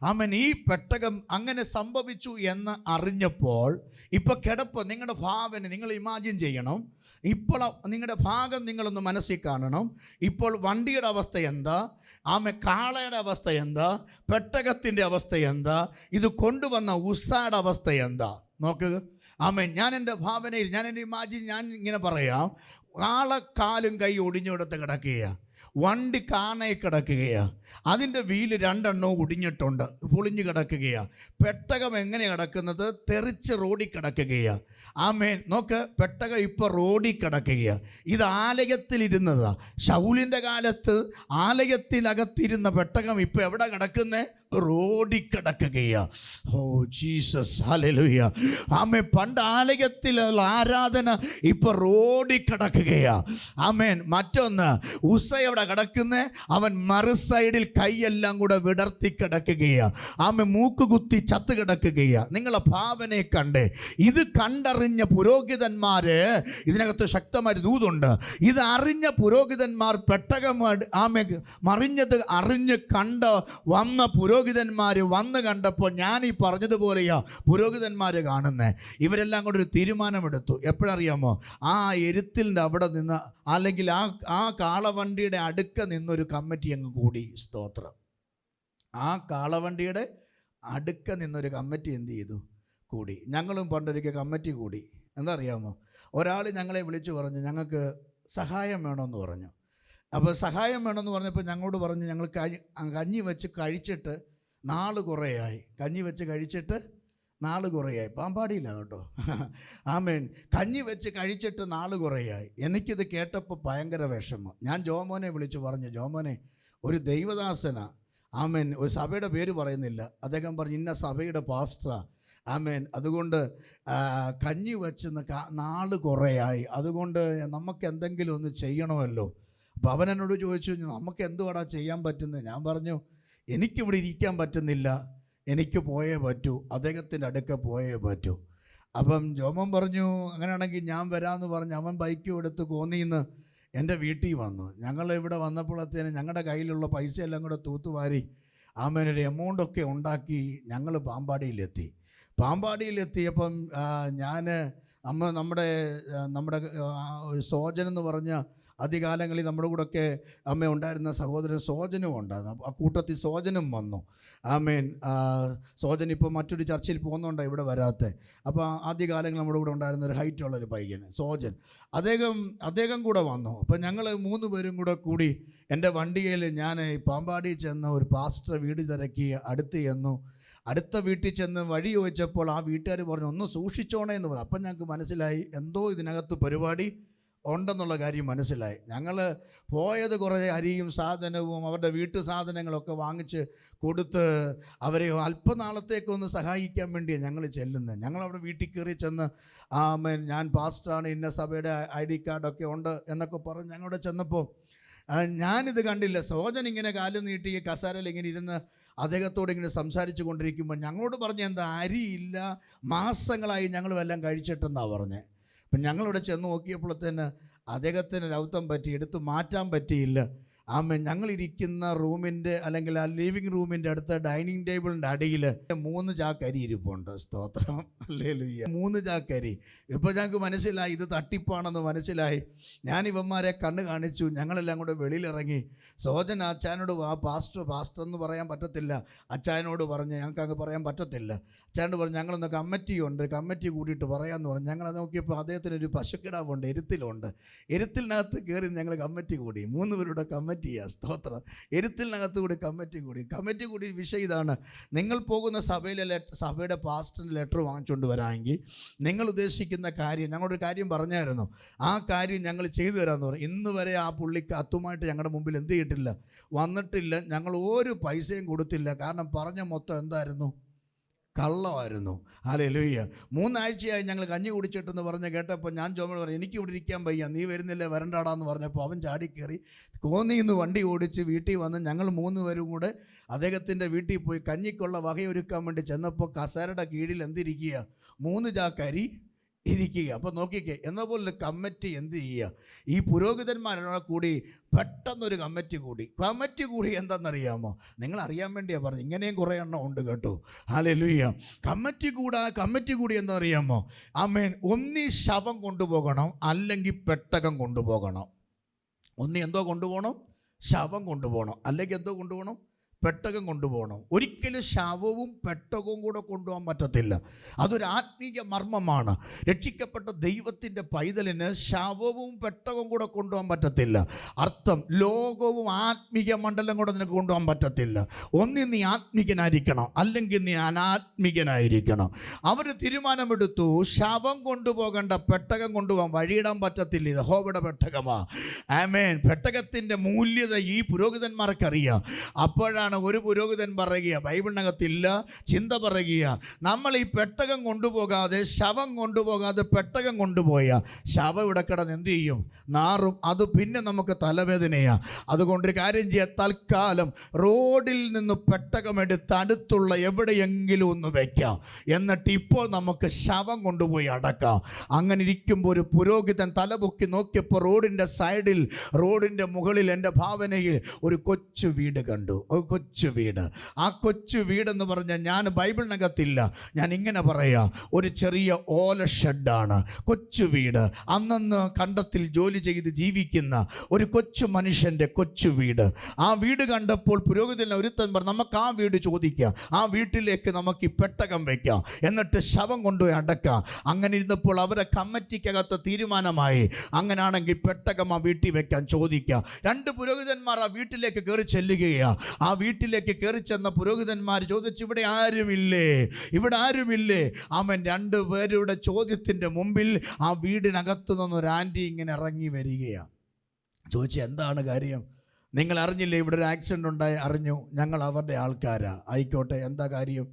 ആമേൻ. ഈ പെട്ടകം അങ്ങനെ സംഭവിച്ചു എന്ന് അറിഞ്ഞപ്പോൾ ഇപ്പോൾ കിടപ്പ് നിങ്ങളുടെ ഭാവന നിങ്ങൾ ഇമാജിൻ ചെയ്യണം. ഇപ്പോൾ നിങ്ങളുടെ ഭാഗം നിങ്ങളൊന്ന് മനസ്സിൽ കാണണം. ഇപ്പോൾ വണ്ടിയുടെ അവസ്ഥ എന്താ? കാളയുടെ അവസ്ഥ എന്താ? പെട്ടകത്തിൻ്റെ അവസ്ഥ എന്താ? ഇത് കൊണ്ടുവന്ന ഉസ്സായുടെ അവസ്ഥ എന്താ? നോക്കുക. ആമേൻ. ഞാൻ എൻ്റെ ഭാവനയിൽ ഞാൻ ഇങ്ങനെ പറയാം. കാലും കൈ ഒടിഞ്ഞിടത്ത് കിടക്കുകയാണ്. വണ്ടി കാണായി കിടക്കുകയാണ്. അതിൻ്റെ വീല് രണ്ടെണ്ണവും ഒടിഞ്ഞിട്ടുണ്ട്, പൊളിഞ്ഞു കിടക്കുകയാണ്. പെട്ടകം എങ്ങനെ കിടക്കുന്നത്? തെറിച്ച് റോഡിൽ കിടക്കുകയാണ്. ആമേൻ. നോക്ക്, പെട്ടകം ഇപ്പോൾ റോഡിൽ കിടക്കുകയാണ്. ഇത് ആലയത്തിലിരുന്നതാണ്. ശൗലിൻ്റെ കാലത്ത് ആലയത്തിനകത്തിരുന്ന പെട്ടകം ഇപ്പോൾ എവിടെ കിടക്കുന്നത്? റോഡിൽ കിടക്കുകയാണ്. Oh Jesus, hallelujah. ആമേൻ. പണ്ട് ആലയത്തിലുള്ള ആരാധന ഇപ്പോൾ റോഡിൽ കിടക്കുകയാണ്. ആമേൻ. മറ്റൊന്ന്, ഉസ്സ എവിടെ കിടക്കുന്നത്? അവൻ മറു സൈഡിൽ കൈയെല്ലാം കൂടെ വിടർത്തി കിടക്കുകയാണ്. ആമേൻ. മൂക്ക് കുത്തി ചത്ത് കിടക്കുകയാണ്. നിങ്ങളെ ഭാവനയെ കണ്ടേ. ഇത് കണ്ടറിഞ്ഞ പുരോഹിതന്മാര്, ഇതിനകത്ത് ശക്തമായ ദൂതുണ്ട്. ഇത് അറിഞ്ഞ പുരോഹിതന്മാർ പെട്ടകം മറിഞ്ഞത് അറിഞ്ഞ് കണ്ട് വന്ന പുരോഹിതന്മാർ വന്ന് കണ്ടപ്പോൾ ഞാൻ ഈ പറഞ്ഞതുപോലെയാ പുരോഹിതന്മാർ കാണുന്നത്. ഇവരെല്ലാം കൂടെ ഒരു തീരുമാനമെടുത്തു. എപ്പോഴറിയാമോ? ആ എരുത്തിൻ്റെ അവിടെ നിന്ന്, അല്ലെങ്കിൽ ആ കാളവണ്ടിയുടെ അടുക്ക നിന്നൊരു കമ്മിറ്റി അങ്ങ് കൂടി. സ്തോത്രം. ആ കാളവണ്ടിയുടെ അടുക്ക നിന്നൊരു കമ്മിറ്റി എന്ത് ചെയ്തു? കൂടി. ഞങ്ങളും പണ്ടൊരിക്കൽ കമ്മിറ്റി കൂടി. എന്താ അറിയാമോ? ഒരാൾ ഞങ്ങളെ വിളിച്ചു പറഞ്ഞു, ഞങ്ങൾക്ക് സഹായം വേണമെന്ന് പറഞ്ഞു. അപ്പോൾ സഹായം വേണമെന്ന് പറഞ്ഞപ്പോൾ ഞങ്ങളോട് പറഞ്ഞു, ഞങ്ങൾ കഞ്ഞി വെച്ച് കഴിച്ചിട്ട് നാൾ കുറേയായി. കഞ്ഞി വെച്ച് കഴിച്ചിട്ട് നാൾ കുറേയായി. പാമ്പാടിയില്ല കേട്ടോ. ആമേൻ. കഞ്ഞി വെച്ച് കഴിച്ചിട്ട് നാൾ കുറേയായി. എനിക്കിത് കേട്ടപ്പോൾ ഭയങ്കര വിഷമം. ഞാൻ ജോമോനെ വിളിച്ചു പറഞ്ഞു, ജോമോനെ, ഒരു ദൈവദാസന, ആമേൻ, ഒരു സഭയുടെ പേര് പറയുന്നില്ല, അദ്ദേഹം പറഞ്ഞു ഇന്ന സഭയുടെ പാസ്റ്ററാ, ആമേൻ. അതുകൊണ്ട് കഞ്ഞി വെച്ചെന്ന് നാള് കുറേയായി, അതുകൊണ്ട് നമുക്ക് എന്തെങ്കിലും ഒന്ന് ചെയ്യണമല്ലോ. അപ്പോൾ അവൻ എന്നോട് ചോദിച്ചു, നമുക്ക് എന്തുവാടാ ചെയ്യാൻ പറ്റുന്നത്? ഞാൻ പറഞ്ഞു, എനിക്കിവിടെ ഇരിക്കാൻ പറ്റുന്നില്ല, എനിക്ക് പോയേ പറ്റൂ, അദ്ദേഹത്തിൻ്റെ അടുക്ക പോയേ പറ്റൂ. അപ്പം ജോമൻ പറഞ്ഞു, അങ്ങനെയാണെങ്കിൽ ഞാൻ വരാമെന്ന് പറഞ്ഞ് അവൻ ബൈക്കും എടുത്ത് കോന്നിന്ന് എൻ്റെ വീട്ടിൽ വന്നു. ഞങ്ങൾ ഇവിടെ വന്നപ്പോഴത്തേന് ഞങ്ങളുടെ കയ്യിലുള്ള പൈസ എല്ലാം കൂടെ തൂത്തുവാരി ആമേനൊരു എമൗണ്ടൊക്കെ ഉണ്ടാക്കി ഞങ്ങൾ പാമ്പാടിയിലെത്തിയപ്പം നമ്മുടെ ഒരു സോജൻ എന്ന് പറഞ്ഞ ആദ്യകാലങ്ങളിൽ നമ്മുടെ കൂടെയൊക്കെ അമ്മ ഉണ്ടായിരുന്ന സഹോദരൻ സോജനും ഉണ്ടായിരുന്നു. ആ കൂട്ടത്തിൽ സോജനും വന്നു. ആമേൻ. സോജൻ ഇപ്പോൾ മറ്റൊരു ചർച്ചയിൽ പോകുന്നുണ്ട്, ഇവിടെ വരാത്ത. അപ്പോൾ ആദ്യകാലങ്ങളിൽ നമ്മുടെ കൂടെ ഉണ്ടായിരുന്ന ഒരു ഹൈറ്റുള്ളൊരു പയ്യൻ സോജൻ, അദ്ദേഹം കൂടെ വന്നു. അപ്പോൾ ഞങ്ങൾ 3 പേരും കൂടി എൻ്റെ വണ്ടിയിൽ ഞാൻ പാമ്പാടി ചെന്ന് ഒരു പാസ്റ്റർ വീട് തിരക്കി അടുത്ത വീട്ടിൽ ചെന്ന് വഴി ചോദിച്ചപ്പോൾ ആ വീട്ടുകാർ പറഞ്ഞു, ഒന്ന് സൂക്ഷിച്ചോണേ എന്ന് പറഞ്ഞു. അപ്പം ഞങ്ങൾക്ക് മനസ്സിലായി എന്തോ ഇതിനകത്ത് പരിപാടി ഉണ്ടെന്നുള്ള കാര്യം മനസ്സിലായി. ഞങ്ങൾ പോയത് കുറേ അരിയും സാധനവും അവരുടെ വീട്ടു സാധനങ്ങളൊക്കെ വാങ്ങിച്ച് കൊടുത്ത് അവരെ അല്പനാളത്തേക്കൊന്ന് സഹായിക്കാൻ വേണ്ടിയാണ് ഞങ്ങൾ ചെല്ലുന്നത്. ഞങ്ങളവിടെ വീട്ടിൽ കയറി ചെന്ന് ഞാൻ പാസ്റ്ററാണ്, ഇന്ന സഭയുടെ ID കാർഡൊക്കെ ഉണ്ട് എന്നൊക്കെ പറഞ്ഞ് ഞങ്ങളവിടെ ചെന്നപ്പോൾ ഞാനിത് കണ്ടില്ല. സോജൻ ഇങ്ങനെ കാല് നീട്ടി കസാരയിൽ ഇങ്ങനെ ഇരുന്ന് അദ്ദേഹത്തോട് ഇങ്ങനെ സംസാരിച്ചു കൊണ്ടിരിക്കുമ്പോൾ ഞങ്ങളോട് പറഞ്ഞ എന്താ, അരിയില്ല, മാസങ്ങളായി ഞങ്ങൾ വല്ലതും കഴിച്ചിട്ടെന്നാണ് പറഞ്ഞത്. അപ്പം ഞങ്ങളിവിടെ ചെന്ന് നോക്കിയപ്പോഴത്തേന് അദ്ദേഹത്തിന് രൗത്തം പറ്റി, എടുത്ത് മാറ്റാൻ പറ്റിയില്ല. ഞങ്ങളിരിക്കുന്ന റൂമിൻ്റെ അല്ലെങ്കിൽ ആ ലിവിങ് റൂമിൻ്റെ അടുത്ത ഡൈനിങ് ടേബിളിൻ്റെ അടിയിൽ 3 ചാക്ക് അരി ഇരിപ്പുണ്ട്. സ്തോത്രം, ഹല്ലേലൂയ. 3 ചാക്ക് അരി. ഇപ്പോൾ ഞങ്ങൾക്ക് മനസ്സിലായി ഇത് തട്ടിപ്പാണെന്ന് മനസ്സിലായി. ഞാൻ ഇവന്മാരെ കണ്ണ് കാണിച്ചു. ഞങ്ങളെല്ലാം കൂടെ വെളിയിലിറങ്ങി. സോജൻ അച്ചായനോട് പാസ്റ്റർ എന്ന് പറയാൻ പറ്റത്തില്ല, അച്ചായനോട് പറഞ്ഞ് ഞങ്ങൾക്ക് അങ്ങ് പറയാൻ പറ്റത്തില്ല. അച്ചായനോട് പറഞ്ഞു, ഞങ്ങളൊന്ന് കമ്മിറ്റി കൂടിയിട്ട് പറയാമെന്ന് പറഞ്ഞു. ഞങ്ങളത് നോക്കിയപ്പോൾ അദ്ദേഹത്തിനൊരു പശുക്കിടാവുണ്ട്, എരുത്തിനകത്ത് കയറി ഞങ്ങൾ കമ്മിറ്റി കൂടി. 3 പേരുടെ കമ്മിറ്റിയാണ്. സ്തോത്രം. എരുത്തിനകത്ത് കൂടി കമ്മിറ്റി കൂടി. വിഷയം ഇതാണ്, നിങ്ങൾ പോകുന്ന സഭയുടെ പാസ്റ്ററിൻ്റെ ലെറ്റർ വാങ്ങിച്ചുകൊണ്ട് വരാമെങ്കിൽ നിങ്ങൾ ഉദ്ദേശിക്കുന്ന കാര്യം, ഞങ്ങളൊരു കാര്യം പറഞ്ഞായിരുന്നു, ആ കാര്യം ഞങ്ങൾ ചെയ്തു തരാമെന്ന് പറഞ്ഞു. ഇന്ന് വരെ ആ പുള്ളിക്ക് കത്തുമായിട്ട് ഞങ്ങളുടെ മുമ്പിൽ എന്ത് ചെയ്തിട്ടില്ല, വന്നിട്ടില്ല. ഞങ്ങൾ ഒരു പൈസയും കൊടുത്തില്ല. കാരണം പറഞ്ഞ മൊത്തം എന്തായിരുന്നു, കള്ളമായിരുന്നു. ഹല്ലേലൂയ. 3 ആഴ്ചയായി ഞങ്ങൾ കഞ്ഞി കുടിച്ചിട്ടെന്ന് പറഞ്ഞ് കേട്ടപ്പോൾ ഞാൻ ജോമോട് പറഞ്ഞു, എനിക്ക് ഇവിടെ ഇരിക്കാൻ വയ്യ, നീ വരുന്നില്ലേ, വരണ്ടാടാന്ന് പറഞ്ഞപ്പോൾ അവൻ ചാടിക്കയറി കോന്നിന്ന് വണ്ടി ഓടിച്ച് വീട്ടിൽ വന്ന് ഞങ്ങൾ 3 പേരും കൂടെ അദ്ദേഹത്തിൻ്റെ വീട്ടിൽ പോയി കഞ്ഞിക്കുള്ള വകയൊരുക്കാൻ വേണ്ടി ചെന്നപ്പോൾ കസേരയുടെ കീഴിൽ എന്തിരിക്കുക, 3 ചാക്ക് അരി ഇരിക്കുക. അപ്പോൾ നോക്കിക്കേ, എന്ന പോലെ കമ്മിറ്റി എന്ത് ചെയ്യുക, ഈ പുരോഹിതന്മാരോടെ കൂടി പെട്ടെന്നൊരു കമ്മിറ്റി കൂടി. എന്താണെന്നറിയാമോ, നിങ്ങൾ അറിയാൻ വേണ്ടിയാണ് പറഞ്ഞു, ഇങ്ങനെയും കുറേ എണ്ണം ഉണ്ട് കേട്ടോ. ഹല്ലേലൂയ. കമ്മിറ്റി കൂടി എന്താണെന്നറിയാമോ, ആമേൻ, ഒന്നീ ശവം കൊണ്ടുപോകണം, അല്ലെങ്കിൽ പെട്ടകം കൊണ്ടുപോകണം. എന്തോ കൊണ്ടുപോകണം, ശവം കൊണ്ടുപോകണം, അല്ലെങ്കിൽ എന്തോ കൊണ്ടുപോകണം, പെട്ടകം കൊണ്ടുപോകണം. ഒരിക്കലും ശവവും പെട്ടകവും കൂടെ കൊണ്ടുപോകാൻ പറ്റത്തില്ല. അതൊരു ആത്മീയ മർമ്മമാണ്. രക്ഷിക്കപ്പെട്ട ദൈവത്തിൻ്റെ പൈതലിന് ശവവും പെട്ടകവും കൂടെ കൊണ്ടുപോകാൻ പറ്റത്തില്ല. അർത്ഥം, ലോകവും ആത്മീയ മണ്ഡലം കൂടെ നിനക്ക് കൊണ്ടുപോകാൻ പറ്റത്തില്ല. ഒന്നി നീ ആത്മീകനായിരിക്കണം, അല്ലെങ്കിൽ നീ അനാത്മീകനായിരിക്കണം. അവർ തീരുമാനമെടുത്തു, ശവം കൊണ്ടുപോകേണ്ട, പെട്ടകം കൊണ്ടുപോകാൻ വഴിയിടാൻ പറ്റത്തില്ല. ഇത് യഹോവയുടെ പെട്ടകമാണ്. ആമേൻ. പെട്ടകത്തിൻ്റെ മൂല്യത ഈ പുരോഹിതന്മാർക്കറിയാം. അപ്പോഴാണ് ഒരു പുരോഹിതൻ പറയുക, ബൈബിളിനകത്തില്ല, ചിന്ത പറയുക, നമ്മൾ ഈ പെട്ടകം കൊണ്ടുപോകാതെ, ശവം കൊണ്ടുപോകാതെ പെട്ടകം കൊണ്ടുപോയാൽ ശവം ഇവിടെ കിടന്ന് എന്ത് ചെയ്യും, നാറും. അത് പിന്നെ നമുക്ക് തലവേദനയാണ്. അതുകൊണ്ടൊരു കാര്യം ചെയ്യുക, തൽക്കാലം റോഡിൽ നിന്ന് പെട്ടകം എടുത്ത് അടുത്തുള്ള എവിടെയെങ്കിലും ഒന്ന് വയ്ക്കാം, എന്നിട്ട് ഇപ്പോൾ നമുക്ക് ശവം കൊണ്ടുപോയി അടക്കാം. അങ്ങനെ ഇരിക്കുമ്പോൾ ഒരു പുരോഹിതൻ തലപൊക്കി നോക്കിയപ്പോൾ റോഡിൻ്റെ സൈഡിൽ, റോഡിൻ്റെ മുകളിൽ എൻ്റെ ഭാവനയിൽ ഒരു കൊച്ചു വീട് കണ്ടു. കൊച്ചു വീട്. ആ കൊച്ചു വീടെന്ന് പറഞ്ഞാൽ, ഞാൻ ബൈബിളിനകത്തില്ല, ഞാൻ ഇങ്ങനെ പറയാം, ഒരു ചെറിയ ഓല ഷെഡാണ് കൊച്ചു വീട്. അന്നന്ന് കണ്ടത്തിൽ ജോലി ചെയ്ത് ജീവിക്കുന്ന ഒരു കൊച്ചു മനുഷ്യൻ്റെ കൊച്ചു വീട്. ആ വീട് കണ്ടപ്പോൾ പുരോഹിതൻ ഒരുത്തൻ പറഞ്ഞു, നമുക്ക് ആ വീട് ചോദിക്കാം, ആ വീട്ടിലേക്ക് നമുക്ക് ഈ പെട്ടകം വയ്ക്കാം, എന്നിട്ട് ശവം കൊണ്ടുപോയി അടക്കാം. അങ്ങനെ ഇരുന്നപ്പോൾ അവരെ കമ്മിറ്റിക്കകത്ത് തീരുമാനമായി, അങ്ങനെയാണെങ്കിൽ പെട്ടകം ആ വീട്ടിൽ വെക്കാൻ ചോദിക്കാം. 2 പുരോഹിതന്മാർ ആ വീട്ടിലേക്ക് കയറി ചെല്ലുകയാണ്. ആ വീട്ടിലേക്ക് കയറി ചെന്ന പുരോഹിതന്മാർ ചോദിച്ചു, ഇവിടെ ആരുമില്ലേ? അവൻ 2 പേരുടെ ചോദ്യത്തിൻ്റെ മുമ്പിൽ ആ വീടിനകത്തു നിന്നൊരു ആൻറ്റി ഇങ്ങനെ ഇറങ്ങി വരികയാണ്. ചോദിച്ചു, എന്താണ് കാര്യം? നിങ്ങൾ അറിഞ്ഞില്ലേ ഇവിടെ ഒരു ആക്സിഡൻ്റ് ഉണ്ടായി? അറിഞ്ഞു, ഞങ്ങൾ അവരുടെ ആൾക്കാരാ. ആയിക്കോട്ടെ, എന്താ കാര്യം?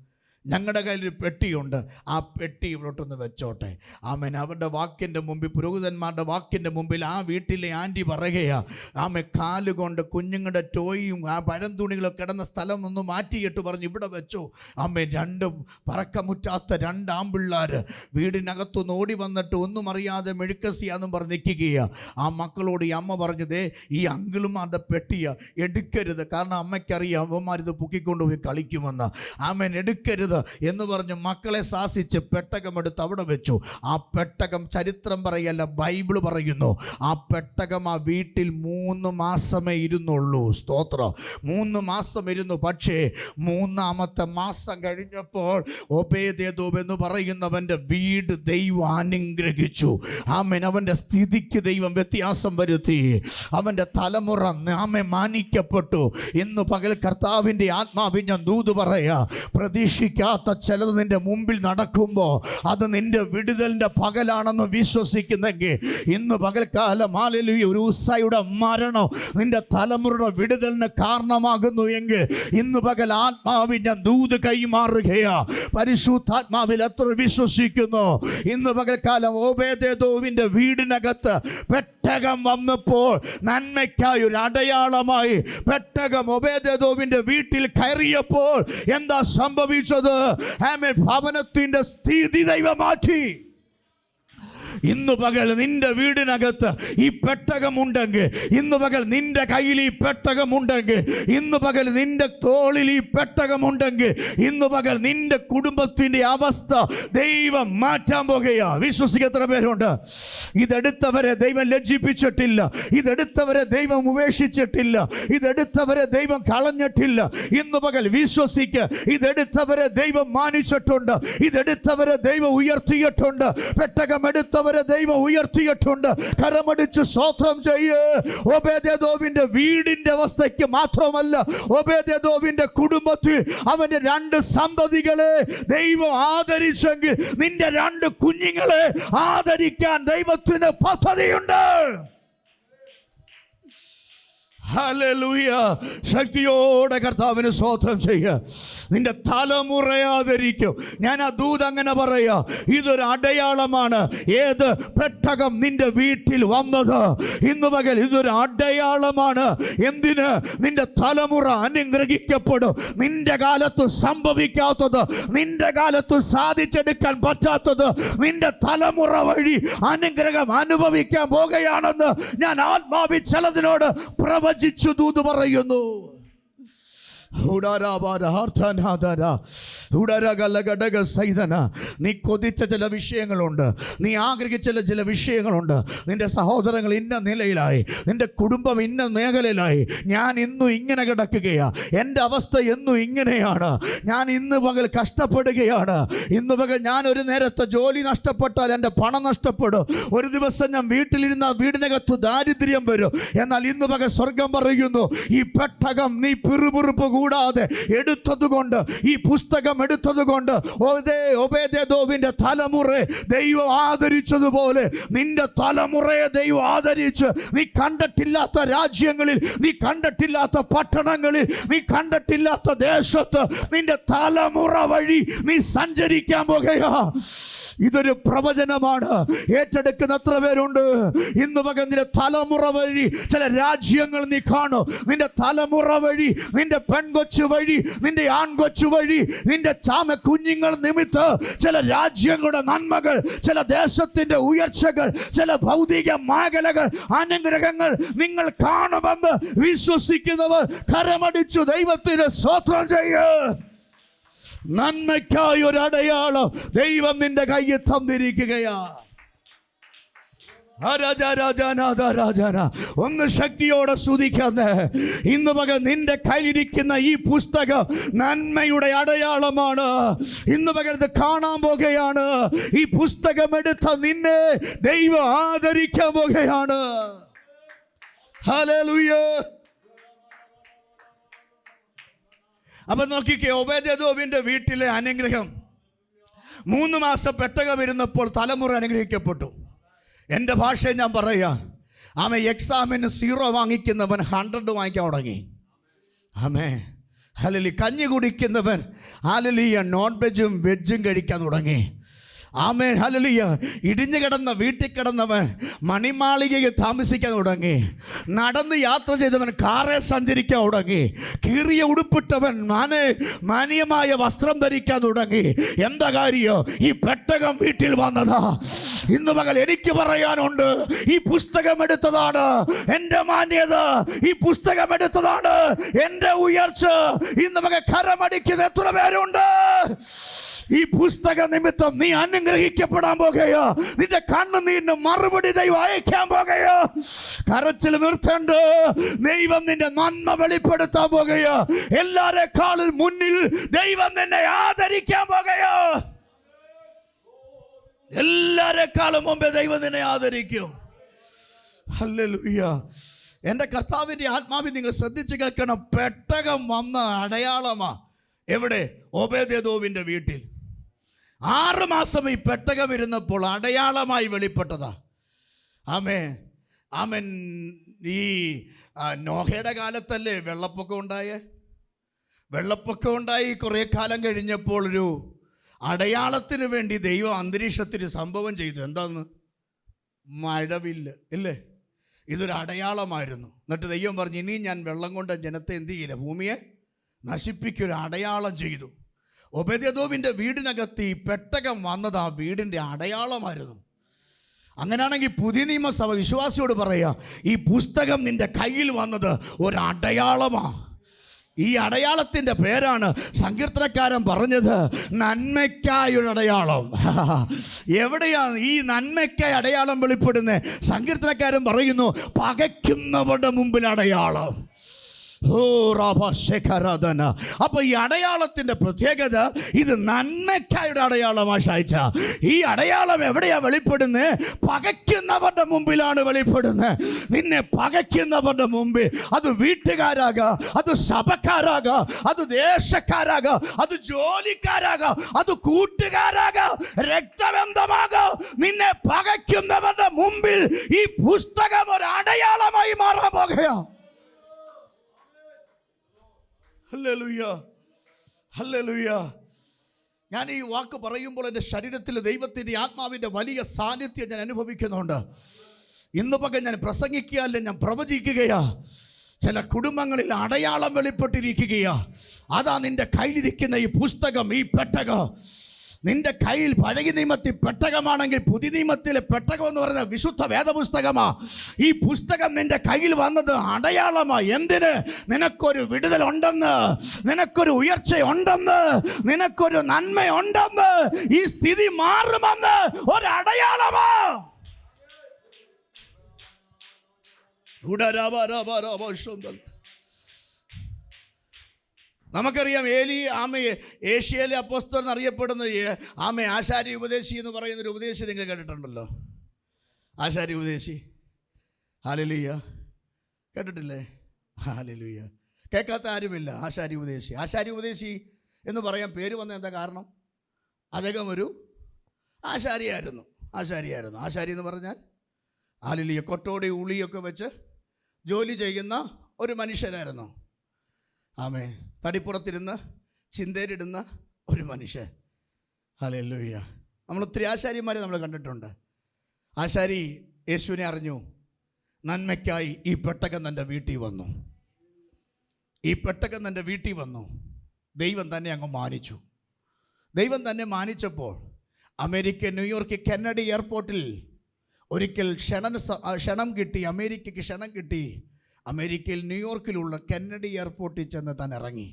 ഞങ്ങളുടെ കയ്യിലൊരു പെട്ടിയുണ്ട്, ആ പെട്ടി ഇവിടോട്ടൊന്ന് വെച്ചോട്ടെ. ആമേൻ. അവരുടെ വാക്കിൻ്റെ മുമ്പിൽ, പുരോഹിതന്മാരുടെ വാക്കിൻ്റെ മുമ്പിൽ ആ വീട്ടിലെ ആൻറ്റി പറയുകയാ, ആമേ കാലുകൊണ്ട് കുഞ്ഞുങ്ങളുടെ ടോയും ആ പഴം തുണികളൊക്കെ കിടന്ന സ്ഥലം ഒന്ന് മാറ്റിയിട്ട് പറഞ്ഞു ഇവിടെ വെച്ചോ. ആമേ. രണ്ടും പറക്കമുറ്റാത്ത രണ്ട് ആമ്പിള്ളാർ വീടിനകത്തുനിന്ന് ഓടി വന്നിട്ട് ഒന്നും അറിയാതെ മെഴുക്കസിയാന്നും പറഞ്ഞ് നിൽക്കുകയാണ്. ആ മക്കളോട് ഈ അമ്മ പറഞ്ഞു, ദേ ഈ അങ്കിളുമാരുടെ പെട്ടിയാ, എടുക്കരുത്, കാരണം അമ്മയ്ക്കറിയാം അവന്മാരിത് പൊക്കിക്കൊണ്ടുപോയി കളിക്കുമെന്ന്. ആമേൻ. എടുക്കരുത് എന്ന് പറഞ്ഞ് മക്കളെ ശാസിച്ച് പെട്ടകം എടുത്ത് അവിടെ വെച്ചു. ആ പെട്ടകം ചരിത്രം പറയല്ല, ബൈബിൾ പറയുന്നു, ആ പെട്ടകം ആ വീട്ടിൽ 3 മാസമേ ഇരുന്നുള്ളൂ. സ്തോത്രം. 3 മാസം ഇരുന്നു. പക്ഷേ 3-ാമത്തെ മാസം കഴിഞ്ഞപ്പോൾ ഒബേദെദോം എന്ന് പറയുന്നവൻ്റെ വീട് ദൈവം അനുഗ്രഹിച്ചു. ആമേൻ. അവൻ്റെ സ്ഥിതിക്ക് ദൈവം വ്യത്യാസം വരുത്തി. അവൻ്റെ തലമുറ ആമേ മാനിക്കപ്പെട്ടു. ഇന്ന് പകൽ കർത്താവിൻ്റെ ആത്മാവിൽ ഞാൻ ദൂത് പറയാ, പ്രതീക്ഷിക്കാത്ത ചിലത് നിന്റെ മുമ്പിൽ നടക്കുമ്പോൾ അത് നിന്റെ വിടുതലിൻ്റെ പകലാണെന്ന് വിശ്വസിക്കുന്നെങ്കിൽ ഇന്ന് പകൽക്കാലം ഹല്ലേലൂയ, ഒരു ഉസ്സയുടെ മരണം നിന്റെ തലമുറയുടെ വിടുതലിന് കാരണമാകുന്നു എങ്കിൽ ഇന്ന് പകൽ ആത്മാവിൽ ഞാൻ ദൂത് കൈമാറുകയാ. പരിശുദ്ധാത്മാവിൽ എത്ര വിശ്വസിക്കുന്നു? ഇന്ന് പകൽക്കാലം ഓബേദെദോമിന്റെ വീടിനകത്ത് പെട്ടകം വന്നപ്പോൾ നന്മയ്ക്കായി ഒരു അടയാളമായി പെട്ടകം ഓബേദെദോമിന്റെ വീട്ടിൽ കയറിയപ്പോൾ എന്താ സംഭവിച്ചത്? ആമേൻ. ഭവനത്തിന്റെ സ്ഥിതി ദൈവം മാറ്റി. ഇന്ന് പകൽ നിന്റെ വീടിനകത്ത് ഈ പെട്ടകമുണ്ടെങ്കിൽ, ഇന്ന് പകൽ നിന്റെ കയ്യിൽ ഈ പെട്ടകമുണ്ടെങ്കിൽ, ഇന്ന് പകൽ നിന്റെ തോളിൽ ഈ പെട്ടകമുണ്ടെങ്കിൽ, ഇന്ന് പകൽ നിന്റെ കുടുംബത്തിന്റെ അവസ്ഥ ദൈവം മാറ്റാൻ പോകുകയാ. വിശ്വസിക്കത്ര പേരുണ്ട്? ഇതെടുത്തവരെ ദൈവം ലജ്ജിപ്പിച്ചിട്ടില്ല, ഇതെടുത്തവരെ ദൈവം ഉപേക്ഷിച്ചിട്ടില്ല, ഇതെടുത്തവരെ ദൈവം കളഞ്ഞിട്ടില്ല. ഇന്ന് പകൽ വിശ്വസിക്ക്, ഇതെടുത്തവരെ ദൈവം മാനിച്ചിട്ടുണ്ട്, ഇതെടുത്തവരെ ദൈവം ഉയർത്തിയിട്ടുണ്ട്, പെട്ടകം എടുത്തവരെ ദൈവം ഉയർത്തിയിട്ടുണ്ട്. കരമടിച്ച് സ്തോത്രം ചെയ്യ്. ഓബേദെദോമിന്റെ വീടിന്റെ അവസ്ഥയ്ക്ക് മാത്രമല്ല, ഓബേദെദോമിന്റെ കുടുംബത്തിൽ അവന്റെ 2 സന്തതികളെ ദൈവം ആദരിച്ചെങ്കിൽ നിന്റെ 2 കുഞ്ഞുങ്ങളെ ആദരിക്കാൻ ദൈവത്തിന് പദ്ധതിയുണ്ട്. ഹല്ലേലൂയ. ശക്തിയോടെ കർത്താവിന് സ്തോത്രം ചെയ്യുക. നിന്റെ തലമുറ ആദരിക്കും. ഞാൻ ആ ദൂത് അങ്ങനെ പറയാ, ഇതൊരു അടയാളമാണ്. ഏത് പെട്ടകം നിന്റെ വീട്ടിൽ വന്നത് ഇന്ന് പകൽ ഇതൊരു അടയാളമാണ്. എന്തിന്? നിന്റെ തലമുറ അനുഗ്രഹിക്കപ്പെടും. നിന്റെ കാലത്ത് സംഭവിക്കാത്തത്, നിന്റെ കാലത്ത് സാധിച്ചെടുക്കാൻ പറ്റാത്തത് നിന്റെ തലമുറ വഴി അനുഗ്രഹം അനുഭവിക്കാൻ പോകുകയാണെന്ന് ഞാൻ ആത്മാവിൽ ചിലതിനോട് പ്രവചിച്ചു ദൂത് പറയുന്നു. നീ കൊതിച്ച ചില വിഷയങ്ങളുണ്ട്, നീ ആഗ്രഹിച്ച ചില വിഷയങ്ങളുണ്ട്. നിന്റെ സഹോദരങ്ങൾ ഇന്ന നിലയിലായി, നിന്റെ കുടുംബം ഇന്ന മേഖലയിലായി. ഞാൻ ഇന്നും ഇങ്ങനെ കിടക്കുകയാ, എൻ്റെ അവസ്ഥ എന്നും ഇങ്ങനെയാണ്, ഞാൻ ഇന്ന് പകൽ കഷ്ടപ്പെടുകയാണ്. ഇന്ന് പകൽ ഞാൻ ഒരു നേരത്തെ ജോലി നഷ്ടപ്പെട്ടാൽ എൻ്റെ പണം നഷ്ടപ്പെടും. ഒരു ദിവസം ഞാൻ വീട്ടിലിരുന്ന വീടിനകത്ത് ദാരിദ്ര്യം വരും. എന്നാൽ ഇന്ന് പകൽ സ്വർഗം പറയുന്നു, ഈ പെട്ടകം നീ പിറുപിറുപ്പ് കൂടാതെ എടുത്തതുകൊണ്ട്, ഈ പുസ്തകം എടുത്തതുകൊണ്ട് ഓബേദെദോമിന്റെ തലമുറ ദൈവം ആദരിച്ചതുപോലെ നിന്റെ തലമുറയെ ദൈവം ആദരിച്ച് നീ കണ്ടിട്ടില്ലാത്ത രാജ്യങ്ങളിൽ, നീ കണ്ടിട്ടില്ലാത്ത പട്ടണങ്ങളിൽ, നീ കണ്ടിട്ടില്ലാത്ത ദേശത്ത് നിന്റെ തലമുറ വഴി നീ സഞ്ചരിക്കാൻ പോകുകയാ. ഇതൊരു പ്രവചനമാണ്. ഏറ്റെടുക്കുന്ന എത്ര പേരുണ്ട്? ഇന്ന് പകൽ നിന്റെ തലമുറ വഴി ചില രാജ്യങ്ങൾ നീ കാണും. നിന്റെ തലമുറ വഴി, നിന്റെ പെൺകൊച്ചു വഴി, നിന്റെ ആൺകൊച്ചു വഴി, നിന്റെ ചാമ കുഞ്ഞുങ്ങൾ നിമിത്തം ചില രാജ്യങ്ങളുടെ നന്മകൾ, ചില ദേശത്തിന്റെ ഉയർച്ചകൾ, ചില ഭൗതിക മേഖലകൾ, അനുഗ്രഹങ്ങൾ നിങ്ങൾ കാണുമെന്ന് വിശ്വസിക്കുന്നവർ കരമടിച്ചു ദൈവത്തിന് സ്തോത്രം ചെയ്യുക. നന്മയ്ക്കായി ഒരു അടയാളം ദൈവം നിന്റെ കയ്യിൽ തന്നിരിക്കുകയാ. ഒന്ന് ശക്തിയോടെ സ്തുതിക്കുന്നേ. ഇന്ന് പകൽ നിന്റെ കയ്യിലിരിക്കുന്ന ഈ പുസ്തകം നന്മയുടെ അടയാളമാണ്. ഇന്ന് പകൽ ഇത് കാണാൻ പോകുകയാണ്. ഈ പുസ്തകം എടുത്ത നിന്നെ ദൈവം ആദരിക്കാൻ പോകുകയാണ്. ഹല്ലേലൂയ. അപ്പൊ നോക്കിക്കേ, ഓബേദെദോമിന്റെ വീട്ടിലെ അനുഗ്രഹം 3 മാസം പെട്ടകം ഇരുന്നപ്പോൾ തലമുറ അനുഗ്രഹിക്കപ്പെട്ടു. എൻ്റെ ഭാഷയിൽ ഞാൻ പറയാ, ആമേ, എക്സാമിന് 0 വാങ്ങിക്കുന്നവൻ 100 വാങ്ങിക്കാൻ തുടങ്ങി. ആമേ, ഹല്ലേലൂയ. കഞ്ഞി കുടിക്കുന്നവൻ ഹല്ലേലൂയ നോൺ വെജും വെജും കഴിക്കാൻ തുടങ്ങി. ആമേൻ. ഹല്ലേലൂയ. ഇടിഞ്ഞു കിടന്ന വീട്ടിൽ കിടന്നവൻ മണിമാളികയിൽ താമസിക്കാൻ തുടങ്ങി. നടന്ന് യാത്ര ചെയ്തവൻ കാറെ സഞ്ചരിക്കാൻ തുടങ്ങി. കീറിയ ഉടുപ്പിട്ടവൻ മാന്യമായ വസ്ത്രം ധരിക്കാൻ തുടങ്ങി. എന്താ കാര്യം? ഈ പെട്ടകം വീട്ടിൽ വന്നതാ. ഇന്ന് പകൽ എനിക്ക് പറയാനുണ്ട്, ഈ പുസ്തകം എടുത്തതാണ് എൻ്റെ മാന്യത, ഈ പുസ്തകം എടുത്തതാണ് എൻ്റെ ഉയർച്ച. ഇന്ന് പകൽ കരമടിക്കുന്ന എത്ര പേരുണ്ട്? ഈ പുസ്തക നിമിത്തം നീ അനുഗ്രഹിക്കപ്പെടാൻ പോകുകയോ, നിന്റെ കണ്ണുനീരിന് മറുപടി ദൈവം അയക്കാൻ പോകുകയോ. കരച്ചിൽ നിർത്തേണ്ട, ദൈവം നിന്റെ നന്മ വെളിപ്പെടുത്താൻ പോകുകയോ. എല്ലാരെക്കാളും മുന്നിൽ ദൈവം നിന്നെ ആദരിക്കാൻ പോകുകയോ. എല്ലാരെക്കാളും മുമ്പേ ദൈവം നിന്നെ ആദരിക്കും. ഹല്ലേലൂയ. എൻ്റെ കർത്താവിൻ്റെ ആത്മാവിൽ നിങ്ങൾ ശ്രദ്ധിച്ച് കേൾക്കണം. പെട്ടകം വന്ന അടയാളമാ. എവിടെ? ഓബേദ്ഏദോമിന്റെ വീട്ടിൽ 6 മാസം ഈ പെട്ടകം ഇരുന്നപ്പോൾ അടയാളമായി വെളിപ്പെട്ടതാ. ആമേൻ. ആമേൻ. ഈ നോഹയുടെ കാലത്തല്ലേ വെള്ളപ്പൊക്കം ഉണ്ടായി കുറേ കാലം കഴിഞ്ഞപ്പോൾ ഒരു അടയാളത്തിന് വേണ്ടി ദൈവം അന്തരീക്ഷത്തിന് സംഭവം ചെയ്തു. എന്താന്ന്? മഴവില്ല് ഇല്ലേ? ഇതൊരു അടയാളമായിരുന്നു. എന്നിട്ട് ദൈവം പറഞ്ഞു, ഇനി ഞാൻ വെള്ളം കൊണ്ട് ജനത്തെ എന്ത് ചെയ്യില്ല, ഭൂമിയെ നശിപ്പിക്കൊരു അടയാളം ചെയ്തു. ഓബേദ്ഏദോമിന്റെ വീടിനകത്ത് ഈ പെട്ടകം വന്നത് ആ വീടിൻ്റെ അടയാളമായിരുന്നു. അങ്ങനെയാണെങ്കിൽ പുതിയ നിയമസഭ വിശ്വാസിയോട് പറയാ, ഈ പുസ്തകം നിന്റെ കയ്യിൽ വന്നത് ഒരു അടയാളമാ. ഈ അടയാളത്തിൻ്റെ പേരാണ് സങ്കീർത്തനക്കാരൻ പറഞ്ഞത് നന്മയ്ക്കായൊരു അടയാളം. എവിടെയാണ് ഈ നന്മയ്ക്കായി അടയാളം വെളിപ്പെടുന്നത്? സങ്കീർത്തനക്കാരൻ പറയുന്നു, പകയ്ക്കുന്നവരുടെ മുമ്പിൽ അടയാളം. അപ്പൊ ഈ അടയാളത്തിന്റെ പ്രത്യേകത, ഇത് നന്മയ്ക്കായുടെ അടയാളമാണ്. ഷായിച്ച, ഈ അടയാളം എവിടെയാ വെളിപ്പെടുന്നത്? പകയ്ക്കുന്നവരുടെ മുമ്പിലാണ് വെളിപ്പെടുന്നത്. നിന്നെ പകയ്ക്കുന്നവരുടെ മുമ്പിൽ, അത് വീട്ടുകാരാകാം, അത് സഭക്കാരാകാം, അത് ദേശക്കാരാകാം, അത് ജോലിക്കാരാകാം, അത് കൂട്ടുകാരാകാം, രക്തബന്ധമാകാം, നിന്നെ പകയ്ക്കുന്നവരുടെ മുമ്പിൽ ഈ പുസ്തകം ഒരു അടയാളമായി മാറാൻ പോകുകയാ. Hallelujah, hallelujah. ഞാൻ ഈ വാക്ക് പറയുമ്പോൾ എൻ്റെ ശരീരത്തിൽ ദൈവത്തിൻ്റെ ആത്മാവിൻ്റെ വലിയ സാന്നിധ്യം ഞാൻ അനുഭവിക്കുന്നുണ്ട്. ഇന്ന് പകൽ ഞാൻ പ്രസംഗിക്കുകയല്ല, ഞാൻ പ്രവചിക്കുകയാ. ചില കുടുംബങ്ങളിൽ അടയാളം വെളിപ്പെട്ടിരിക്കുകയാ. അതാ നിന്റെ കയ്യിലിരിക്കുന്ന ഈ പുസ്തകം, ഈ പെട്ടകം. നിന്റെ കയ്യിൽ പഴയ നിയമത്തിൽ പെട്ടകമാണെങ്കിൽ പുതിയ നിയമത്തിലെ പെട്ടകം എന്ന് പറയുന്നത് വിശുദ്ധ വേദപുസ്തകമാ. ഈ പുസ്തകം നിന്റെ കയ്യിൽ വന്നത് അടയാളമാ. എന്തിന്? നിനക്കൊരു വിടുതലുണ്ടെന്ന്, നിനക്കൊരു ഉയർച്ചയുണ്ടെന്ന്, നിനക്കൊരു നന്മയുണ്ടെന്ന്, ഈ സ്ഥിതി മാറുമെന്ന് ഒരടയാളമാ. നമുക്കറിയാം, ഏഷ്യയിലെ അപ്പോസ്തലൻ എന്നറിയപ്പെടുന്ന ആശാരി ഉപദേശി എന്ന് പറയുന്നൊരു ഉപദേശി നിങ്ങൾ കേട്ടിട്ടുണ്ടല്ലോ. ആശാരി ഉപദേശി. ഹല്ലേലൂയ. കേട്ടിട്ടില്ലേ? ഹല്ലേലൂയ. കേൾക്കാത്ത ആരുമില്ല. ആശാരി ഉപദേശി. ആശാരി ഉപദേശി എന്ന് പറയാൻ പേര് വന്ന എന്താ കാരണം? അദ്ദേഹം ഒരു ആശാരിയായിരുന്നു. ആശാരി എന്ന് പറഞ്ഞാൽ ഹല്ലേലൂയ, കൊട്ടോടി ഉളിയൊക്കെ വെച്ച് ജോലി ചെയ്യുന്ന ഒരു മനുഷ്യനായിരുന്നു. ആമേൻ. തടിപ്പുറത്തിരുന്ന് ചിന്തയിലിടുന്ന ഒരു മനുഷ്യൻ. ഹല്ലേലൂയ. നമ്മൾ ഒത്തിരി ആശാരിമാരെ നമ്മൾ കണ്ടിട്ടുണ്ട്. ആശാരി യേശുവിനെ അറിഞ്ഞു. നന്മയ്ക്കായി ഈ പെട്ടകം തൻ്റെ വീട്ടിൽ വന്നു. ഈ പെട്ടകം തൻ്റെ വീട്ടിൽ വന്നു. ദൈവം തന്നെ അങ്ങ് മാനിച്ചു. ദൈവം തന്നെ മാനിച്ചപ്പോൾ അമേരിക്ക ന്യൂയോർക്ക് കെന്നഡി എയർപോർട്ടിൽ ഒരിക്കൽ ക്ഷണം കിട്ടി. അമേരിക്കയ്ക്ക് ക്ഷണം കിട്ടി. അമേരിക്കയിൽ ന്യൂയോർക്കിലുള്ള കെന്നഡി എയർപോർട്ടിൽ ചെന്ന് താൻ ഇറങ്ങി.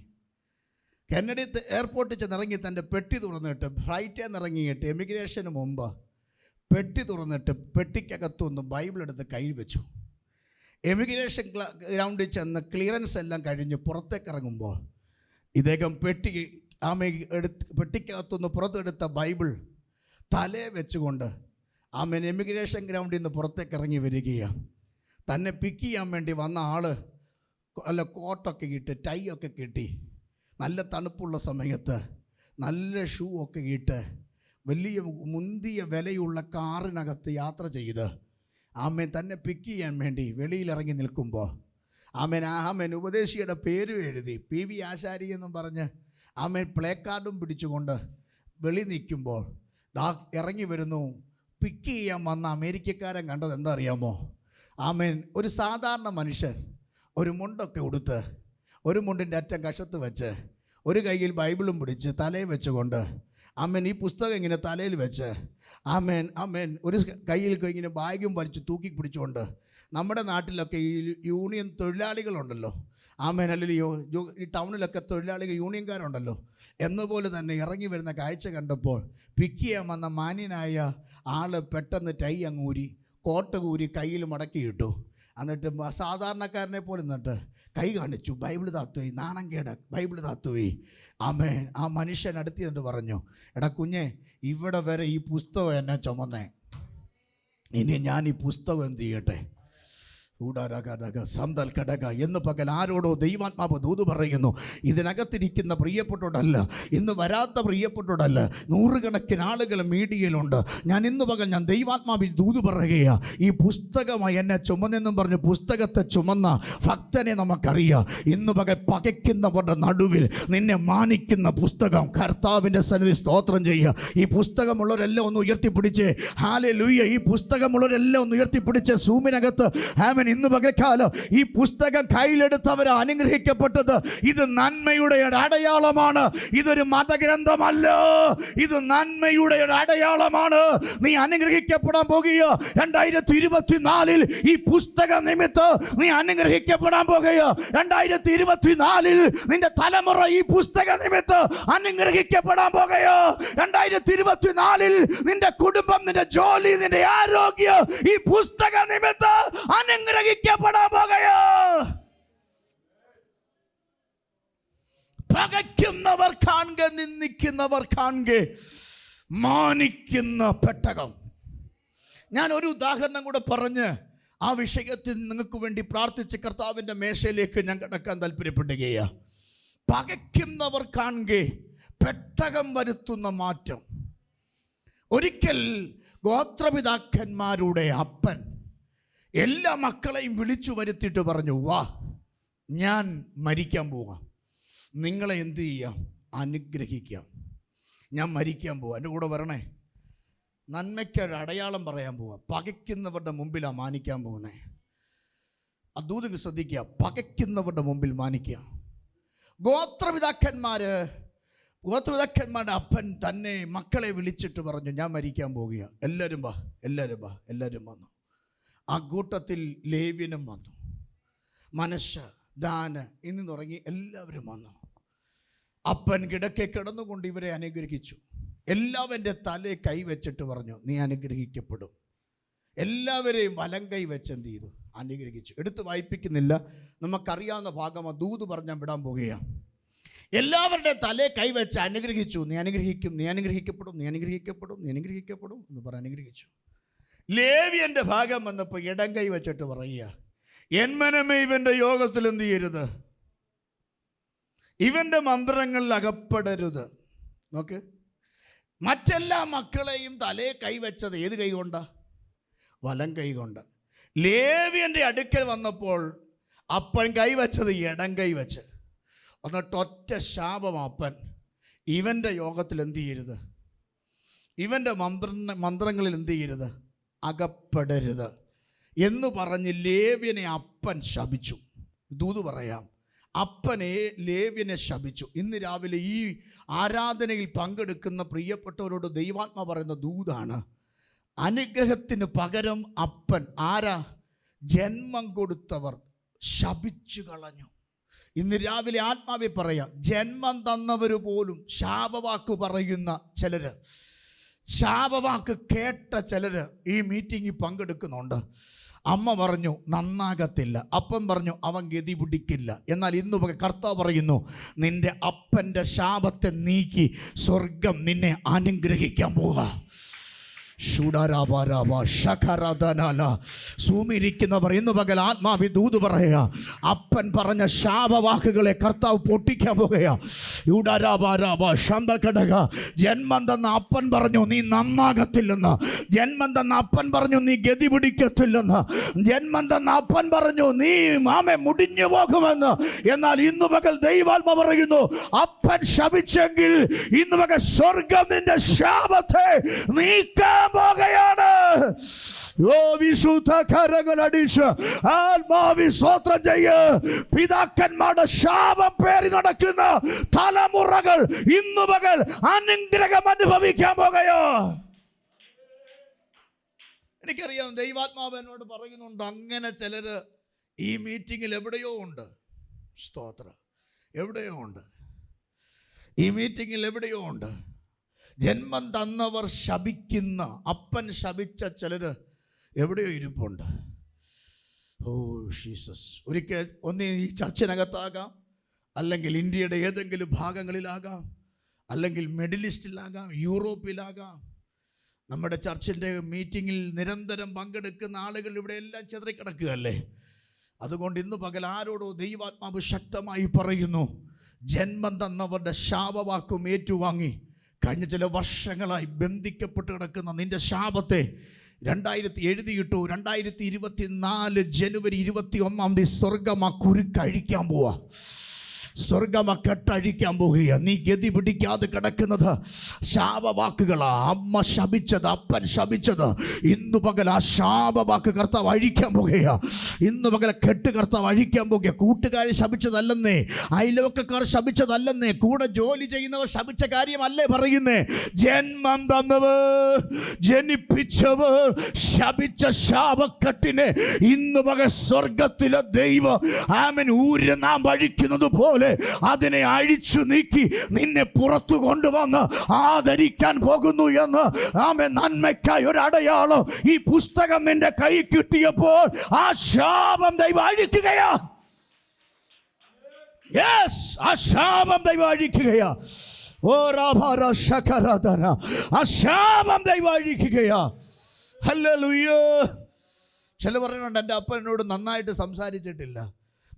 കെന്നഡി എയർപോർട്ടിൽ ചെന്നിറങ്ങി തൻ്റെ പെട്ടി തുറന്നിട്ട്, ഫ്ലൈറ്റിൽ നിന്നിറങ്ങിയിട്ട് എമിഗ്രേഷന് മുമ്പ് പെട്ടി തുറന്നിട്ട് പെട്ടിക്കകത്തുനിന്ന് ബൈബിൾ എടുത്ത് കയ്യിൽ വെച്ചു. എമിഗ്രേഷൻ ഗ്രൗണ്ടിൽ ചെന്ന് ക്ലിയറൻസ് എല്ലാം കഴിഞ്ഞ് പുറത്തേക്ക് ഇറങ്ങുമ്പോൾ ഇദ്ദേഹം പെട്ടിക്കകത്തുനിന്ന് പുറത്തെടുത്ത ബൈബിൾ തലേ വെച്ചുകൊണ്ട് എമിഗ്രേഷൻ ഗ്രൗണ്ടിൽ നിന്ന് പുറത്തേക്ക് ഇറങ്ങി വരികയാണ്. തന്നെ പിക്ക് ചെയ്യാൻ വേണ്ടി വന്ന ആൾ നല്ല കോട്ടൊക്കെ ഇട്ട്, ടൈ ഒക്കെ കെട്ടി, നല്ല തണുപ്പുള്ള സമയത്ത് നല്ല ഷൂ ഒക്കെ ഇട്ട്, വലിയ മുന്തിയ വിലയുള്ള കാറിനകത്ത് യാത്ര ചെയ്ത് തന്നെ പിക്ക് ചെയ്യാൻ വേണ്ടി വെളിയിലിറങ്ങി നിൽക്കുമ്പോൾ ആമേൻ ഉപദേശിയുടെ പേരും എഴുതി PV ആശാരി എന്നും പറഞ്ഞ് പ്ലേ കാർഡും പിടിച്ചുകൊണ്ട് വെളി നിൽക്കുമ്പോൾ ഇറങ്ങി വരുന്നു. പിക്ക് ചെയ്യാൻ വന്ന അമേരിക്കക്കാരൻ കണ്ടത് എന്താ അറിയാമോ? ഒരു സാധാരണ മനുഷ്യൻ ഒരു മുണ്ടൊക്കെ ഉടുത്ത്, ഒരു മുണ്ടിൻ്റെ അറ്റം കഷത്ത് വെച്ച്, ഒരു കയ്യിൽ ബൈബിളും പിടിച്ച് തലയിൽ വെച്ചുകൊണ്ട് ഈ പുസ്തകം ഇങ്ങനെ തലയിൽ വെച്ച് ഒരു കയ്യിൽ ഇങ്ങനെ ബാഗും വലിച്ച് തൂക്കി പിടിച്ചുകൊണ്ട്, നമ്മുടെ നാട്ടിലൊക്കെ ഈ യൂണിയൻ തൊഴിലാളികളുണ്ടല്ലോ, അല്ലെങ്കിൽ ഈ ടൗണിലൊക്കെ തൊഴിലാളികൾ യൂണിയൻകാരുണ്ടല്ലോ, എന്നപോലെ തന്നെ ഇറങ്ങി വരുന്ന കാഴ്ച കണ്ടപ്പോൾ പിക്ക് ചെയ്യാൻ വന്ന മാന്യനായ ആൾ പെട്ടെന്ന് ടൈ അങ്ങൂരി, കോട്ട് കൂരി കയ്യിൽ മടക്കിയിട്ടു. എന്നിട്ട് സാധാരണക്കാരനെ പോലെ നിന്നിട്ട് കൈ കാണിച്ചു, ബൈബിൾ താത്തുപോയി, നാണം കേട, ബൈബിൾ താത്തുപോയി. ആ മനുഷ്യൻ അടുത്ത് എന്നിട്ട് പറഞ്ഞു, എടാ കുഞ്ഞെ, ഇവിടെ വരെ ഈ പുസ്തകം എന്നെ ചുമന്നേ, ഇനി ഞാൻ ഈ പുസ്തകം എന്ത് ചെയ്യട്ടെ? സന്തൽ കടക എന്ന് പകൽ ആരോടോ ദൈവാത്മാവ് ദൂത് പറയുന്നു. ഇതിനകത്തിരിക്കുന്ന പ്രിയപ്പെട്ടോടല്ല, ഇന്ന് വരാത്ത പ്രിയപ്പെട്ടോടല്ല, നൂറുകണക്കിന് ആളുകൾ മീഡിയയിലുണ്ട്. ഇന്ന് പകൽ ഞാൻ ദൈവാത്മാവിൽ ദൂത് പറയുകയാണ്. ഈ പുസ്തകമായി എന്നെ ചുമന്നെന്നും പറഞ്ഞ് പുസ്തകത്തെ ചുമന്ന ഭക്തനെ നമുക്കറിയാം. ഇന്ന് പകൽ പകയ്ക്കുന്നവരുടെ നടുവിൽ നിന്നെ മാനിക്കുന്ന പുസ്തകം, കർത്താവിൻ്റെ സന്നിധി സ്തോത്രം ചെയ്യുക. ഈ പുസ്തകമുള്ളവരെല്ലാം ഒന്ന് ഉയർത്തിപ്പിടിച്ച് ഹല്ലേലൂയ. ഈ പുസ്തകമുള്ളവരെല്ലാം ഒന്ന് ഉയർത്തിപ്പിടിച്ച് സൂമിനകത്ത് ഇന്ന് പകൽക്കാലം ഈ പുസ്തകം കയ്യിലെടുത്തവർ അനുഗ്രഹിക്കപ്പെട്ടത്. ഇത് നന്മയുടെ ഒരു അടയാളമാണ്. ഇതൊരു മതഗ്രന്ഥമല്ല, ഇത് നന്മയുടെ ഒരു അടയാളമാണ്. നീ അനുഗ്രഹിക്കപ്പെടാൻ പോകുക. 2024 ഈ പുസ്തകം നിമിത്തം നീ അനുഗ്രഹിക്കപ്പെടാൻ പോകുക. 2024 നിന്റെ തലമുറ ഈ പുസ്തക നിമിത്തം അനുഗ്രഹിക്കപ്പെടാൻ പോകുക. 2024 നിന്റെ കുടുംബം, നിന്റെ ജോലി, നിന്റെ ആരോഗ്യം ഈ പുസ്തക നിമിത്തം അനുഗ്രഹിക്കപ്പെടാൻ പോകുകയോ. പകയ്ക്കുന്നവർ കാണുക, നിന്ദിക്കുന്നവർ കാണുക, മാനിക്കുന്ന പെട്ടകം. ഞാൻ ഒരു ഉദാഹരണം കൂടെ പറഞ്ഞ് ആ വിഷയത്തിൽ നിങ്ങൾക്ക് വേണ്ടി പ്രാർത്ഥിച്ച് കർത്താവിൻ്റെ മേശയിലേക്ക് ഞാൻ കടക്കാൻ താല്പര്യപ്പെടുകയാണ്. പകയ്ക്കുന്നവർ കാണുക, പെട്ടകം വരുത്തുന്ന മാറ്റം. ഒരിക്കൽ ഗോത്രപിതാക്കന്മാരുടെ അപ്പൻ എല്ലാ മക്കളെയും വിളിച്ചു വരുത്തിയിട്ട് പറഞ്ഞു, വാ, ഞാൻ മരിക്കാൻ പോവാം, നിങ്ങളെ എന്ത് ചെയ്യാം? അനുഗ്രഹിക്കാം. ഞാൻ മരിക്കാൻ പോവാം, എൻ്റെ കൂടെ വരണേ. നന്മയ്ക്കൊരു അടയാളം പറയാൻ പോവാം. പകയ്ക്കുന്നവരുടെ മുമ്പിലാണ് മാനിക്കാൻ പോകുന്നത്. ദൂതൻ ശ്രദ്ധിക്കുക, പകയ്ക്കുന്നവരുടെ മുമ്പിൽ മാനിക്കുക. ഗോത്രപിതാക്കന്മാരുടെ അപ്പൻ തന്നെ മക്കളെ വിളിച്ചിട്ട് പറഞ്ഞു, ഞാൻ മരിക്കാൻ പോവുക, എല്ലാവരും വാ, എല്ലാവരും വാ. എല്ലാവരും വന്നു. ആ കൂട്ടത്തിൽ ലേവ്യനും വന്നു, മനശ്ശ, ദാന് എന്ന് തുടങ്ങി എല്ലാവരും വന്നു. അപ്പൻ കിടക്കെ കിടന്നുകൊണ്ട് ഇവരെ അനുഗ്രഹിച്ചു. എല്ലാവരുടെ തലയെ കൈവച്ചിട്ട് പറഞ്ഞു, നീ അനുഗ്രഹിക്കപ്പെടും. എല്ലാവരെയും വലം കൈ വെച്ച് എന്ത് ചെയ്തു? അനുഗ്രഹിച്ചു. എടുത്ത് വായിപ്പിക്കുന്നില്ല, നമുക്കറിയാവുന്ന ഭാഗമാണ്. ദൂത് പറഞ്ഞാൽ വിടാൻ പോകുകയാണ്. എല്ലാവരുടെ തലയെ കൈവച്ച് അനുഗ്രഹിച്ചു. നീ അനുഗ്രഹിക്കും, നീ അനുഗ്രഹിക്കപ്പെടും, നീ അനുഗ്രഹിക്കപ്പെടും, നീ അനുഗ്രഹിക്കപ്പെടും എന്ന് പറഞ്ഞ് അനുഗ്രഹിച്ചു. ലേവ്യന്റെ ഭാഗം വന്നപ്പോൾ ഇടം കൈ വെച്ചിട്ട് പറയുക, എന്മനമേ ഇവന്റെ യോഗത്തിൽ എന്ത് ചെയ്യരുത്, ഇവന്റെ മന്ത്രങ്ങളിൽ അകപ്പെടരുത്. നോക്ക്, മറ്റെല്ലാ മക്കളെയും തലയെ കൈവച്ചത് ഏത് കൈ കൊണ്ടാ? വലം കൈ കൊണ്ട്. ലേവ്യന്റെ അടുക്കൽ വന്നപ്പോൾ അപ്പൻ കൈവച്ചത് ഇടം കൈ വെച്ച്. എന്നിട്ട് ഒറ്റ ശാപം അപ്പൻ, ഇവന്റെ യോഗത്തിൽ എന്ത് ചെയ്യരുത്, ഇവന്റെ മന്ത്രങ്ങളിൽ എന്ത് ചെയ്യരുത്, അകപ്പെടരുത് എന്ന് പറഞ്ഞ് ലേവ്യനെ അപ്പൻ ശപിച്ചു. ദൂത് പറയാം, അപ്പനെ ലേവ്യനെ ശപിച്ചു. ഇന്ന് രാവിലെ ഈ ആരാധനയിൽ പങ്കെടുക്കുന്ന പ്രിയപ്പെട്ടവരോട് ദൈവാത്മ പറയുന്ന ദൂതാണ്. അനുഗ്രഹത്തിന് പകരം അപ്പൻ ആരാ? ജന്മം കൊടുത്തവർ ശപിച്ചു കളഞ്ഞു. ഇന്ന് രാവിലെ ആത്മാവെ പറയാം, ജന്മം തന്നവർ പോലും ശാപവാക്ക് പറയുന്ന ചിലര്, ശാപവാക്ക് കേട്ട ചിലര് ഈ മീറ്റിങ്ങിൽ പങ്കെടുക്കുന്നുണ്ട്. അമ്മ പറഞ്ഞു നന്നാകത്തില്ല, അപ്പൻ പറഞ്ഞു അവൻ ഗതി പിടിക്കില്ല. എന്നാൽ ഇന്ന് കർത്താവ് പറയുന്നു, നിന്റെ അപ്പൻ്റെ ശാപത്തെ നീക്കി സ്വർഗം നിന്നെ അനുഗ്രഹിക്കാൻ പോവുക. സൂമിരിക്കുന്നവർ ഇന്ന് പകൽ ആത്മാവി ദൂത് പറയുക. അപ്പൻ പറഞ്ഞ ശാപവാക്കുകളെ കർത്താവ് പൊട്ടിക്കാൻ പോകുക. ജന്മം തന്ന അപ്പൻ പറഞ്ഞു നീ നന്നാകത്തില്ലെന്ന്. ജന്മം തന്ന അപ്പൻ പറഞ്ഞു നീ ഗതി പിടിക്കത്തില്ലെന്ന്. ജന്മം തന്ന അപ്പൻ പറഞ്ഞു നീ മാമെ മുടിഞ്ഞു പോകുമെന്ന്. എന്നാൽ ഇന്ന് പകൽ ദൈവാത്മ പറയുന്നു, അപ്പൻ ശപിച്ചെങ്കിൽ ഇന്ന് പകൽ സ്വർഗം നിന്റെ ശാപത്തെ നീക്കാൻ പോകുകയാണ്. ഓ വിശുദ്ധ കരങ്ങളടിച്ച് ആത്മാവി സ്തോത്രം ചെയ്യ്. പിതാക്കന്മാരുടെ ശാപം പേറി നടക്കുന്ന തലമുറകൾ ഇന്നു പകൽ അനുഗ്രഹം അനുഭവിക്കാൻ പോകുകയോ. എനിക്കറിയാം ദൈവാത്മാവ് എന്നോട് പറയുന്നുണ്ട്, അങ്ങനെ ചിലര് ഈ മീറ്റിങ്ങിൽ എവിടെയോ ഉണ്ട്. സ്തോത്രം, എവിടെയോ ഉണ്ട്. ഈ മീറ്റിങ്ങിൽ എവിടെയോ ഉണ്ട്. ജന്മം തന്നവർ ശപിക്കുന്ന, അപ്പൻ ശപിച്ച ചിലര് എവിടെയോ ഇരിപ്പുണ്ട്. Oh Jesus. ഒരിക്കൽ ഒന്ന് ഈ ചർച്ചിനകത്താകാം, അല്ലെങ്കിൽ ഇന്ത്യയുടെ ഏതെങ്കിലും ഭാഗങ്ങളിലാകാം, അല്ലെങ്കിൽ മിഡിൽ ഈസ്റ്റിലാകാം, യൂറോപ്പിലാകാം. നമ്മുടെ ചർച്ചിൻ്റെ മീറ്റിങ്ങിൽ നിരന്തരം പങ്കെടുക്കുന്ന ആളുകൾ ഇവിടെ എല്ലാം ചിതറിക്കിടക്കുകയല്ലേ. അതുകൊണ്ട് ഇന്ന് പകൽ ആരോടോ ദൈവാത്മാവ് ശക്തമായി പറയുന്നു, ജന്മം തന്നവരുടെ ശാപവാക്കും ഏറ്റുവാങ്ങി കഴിഞ്ഞ ചില വർഷങ്ങളായി ബന്ധിക്കപ്പെട്ട് കിടക്കുന്ന നിന്റെ ശാപത്തെ 2024 ജനുവരി 21 സ്വർഗം ആ കുരുക്കഴിക്കാൻ പോവാ. സ്വർഗം ആ കെട്ടഴിക്കാൻ പോകുക. നീ ഗതി പിടിക്കാതെ കിടക്കുന്നത് ശാപവാക്കുകളാ. അമ്മ ശപിച്ചത്, അപ്പൻ ശപിച്ചത്, ഇന്നു പകൽ ആ ശാപവാക്ക് കർത്താവ് അഴിക്കാൻ പോകുക. ഇന്നു പകൽ കെട്ട് കർത്താവ് അഴിക്കാൻ പോകുക. കൂട്ടുകാർ ശപിച്ചതല്ലെന്നേ, അയൽവക്കക്കാർ ശപിച്ചതല്ലെന്നേ, കൂടെ ജോലി ചെയ്യുന്നവർ ശപിച്ച കാര്യമല്ലേ പറയുന്നേ. ജന്മം തന്നവർ, ജനിപ്പിച്ചവർ ശപിച്ച ശാപക്കെട്ടിനെ ഇന്നു പകൽ സ്വർഗത്തിലെ ദൈവം ആമേൻ ഊര് നാം വഴിക്കുന്നത് പോലെ അതിനെ അഴിച്ചു നീക്കി നിന്നെ പുറത്തു കൊണ്ടുവന്ന് ആദരിക്കാൻ പോകുന്നു എന്ന് ആമേൻ. നന്മയ്ക്കായി ഒരു അടയാളം ഈ പുസ്തകം നിന്റെ കൈ കിട്ടിയപ്പോൾ ആ ശാപം ദൈവം അഴിക്കുകയാ. യെസ്, ആ ശാപം ദൈവം അഴിക്കുകയാ. ഓ രാഭാര ശകരാധന, ആ ശാപം ദൈവം അഴിക്കുകയാ. ഹല്ലേലൂയ. ചില പറയുന്നുണ്ട്, എൻ്റെ അപ്പൻ എന്നോട് നന്നായിട്ട് സംസാരിച്ചിട്ടില്ല,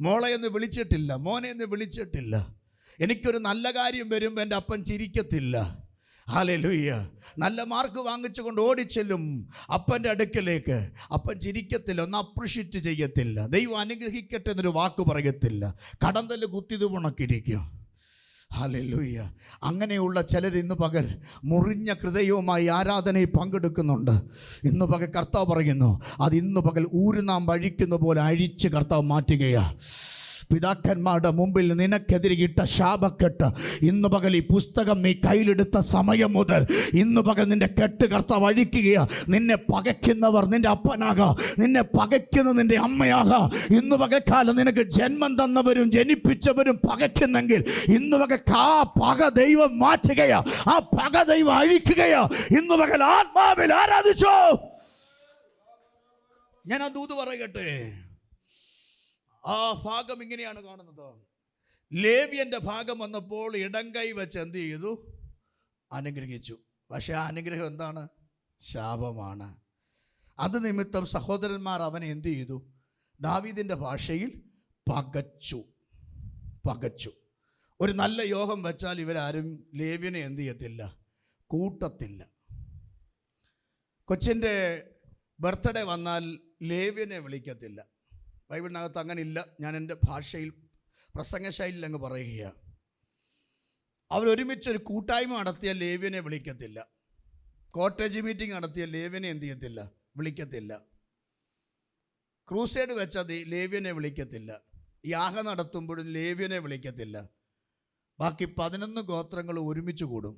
മോളെ എന്ന് വിളിച്ചിട്ടില്ല, മോനെ എന്ന് വിളിച്ചിട്ടില്ല, എനിക്കൊരു നല്ല കാര്യം വരുമ്പോൾ എൻ്റെ അപ്പൻ ചിരിക്കത്തില്ല. ഹല്ലേലൂയ. നല്ല മാർക്ക് വാങ്ങിച്ചുകൊണ്ട് ഓടിച്ചെല്ലും അപ്പൻ്റെ അടുക്കലേക്ക്, അപ്പൻ ചിരിക്കത്തില്ല, ഒന്ന് അപ്രിഷ്യേറ്റ് ചെയ്യത്തില്ല, ദൈവം അനുഗ്രഹിക്കട്ടെ എന്നൊരു വാക്ക് പറയത്തില്ല, കടന്തല് കുത്തിയത് ഉണക്കിരിക്കും. ഹല്ലേലൂയ. അങ്ങനെയുള്ള ചിലർ ഇന്ന് പകൽ മുറിഞ്ഞ ഹൃദയവുമായി ആരാധനയിൽ പങ്കെടുക്കുന്നുണ്ട്. ഇന്ന് പകൽ കർത്താവ് പറയുന്നു, അത് ഇന്ന് പകൽ ഊരുനാം വഴിക്കുന്ന പോലെ അഴിച്ച് കർത്താവ് മാറ്റുകയാണ്. പിതാക്കന്മാരുടെ മുമ്പിൽ നിനക്കെതിരെ ഇട്ട ശാപക്കെട്ട് ഇന്ന് പകൽ ഈ പുസ്തകം നീ കയ്യിലെടുത്ത സമയം മുതൽ ഇന്ന് പകൽ നിന്റെ കെട്ട് കർത്താവ് അഴിക്കുകയാ. നിന്നെ പകയ്ക്കുന്നവർ നിന്റെ അപ്പനാകാം, നിന്നെ പകയ്ക്കുന്ന നിന്റെ അമ്മയാകാം. ഇന്ന് പകൽക്കാലം നിനക്ക് ജന്മം തന്നവരും ജനിപ്പിച്ചവരും പകയ്ക്കുന്നെങ്കിൽ ഇന്ന് പകൽ ആ പക ദൈവം മാറ്റുകയാ, ആ പക ദൈവം അഴിക്കുകയാ. ഇന്ന് പകൽ ആത്മാവിൽ ആരാധിച്ചോ. ഞാൻ ആ ദൂത് പറയട്ടെ. ആ ഭാഗം ഇങ്ങനെയാണ് കാണുന്നത്. ലേവ്യന്റെ ഭാഗം വന്നപ്പോൾ ഇടങ്കൈ വെച്ച് എന്ത് ചെയ്തു? അനുഗ്രഹിച്ചു. പക്ഷെ ആ അനുഗ്രഹം എന്താണ്? ശാപമാണ്. അത് നിമിത്തം സഹോദരന്മാർ അവനെ എന്ത് ചെയ്തു? ദാവീദിന്റെ ഭാഷയിൽ പകച്ചു. ഒരു നല്ല യോഗം വെച്ചാൽ ഇവരാരും ലേവ്യനെ എന്ത് ചെയ്യത്തില്ല? കൂട്ടത്തില്ല. കൊച്ചിൻ്റെ ബർത്ത്ഡേ വന്നാൽ ലേവ്യനെ വിളിക്കത്തില്ല. ബൈബിളിനകത്ത് അങ്ങനെ ഇല്ല. ഞാൻ എൻ്റെ ഭാഷയിൽ പ്രസംഗശൈലിയിൽ അങ്ങ് പറയുകയാണ്. അവരൊരുമിച്ചൊരു കൂട്ടായ്മ നടത്തിയ ലേവ്യനെ വിളിക്കത്തില്ല. കോട്ടേജ് മീറ്റിംഗ് നടത്തിയ ലേവ്യനെ എന്ത് ചെയ്യത്തില്ല? വിളിക്കത്തില്ല. ക്രൂസേഡ് വെച്ചത് ലേവ്യനെ വിളിക്കത്തില്ല. യാഗ നടത്തുമ്പോഴും ലേവ്യനെ വിളിക്കത്തില്ല. ബാക്കി 11 ഗോത്രങ്ങൾ ഒരുമിച്ച് കൂടും.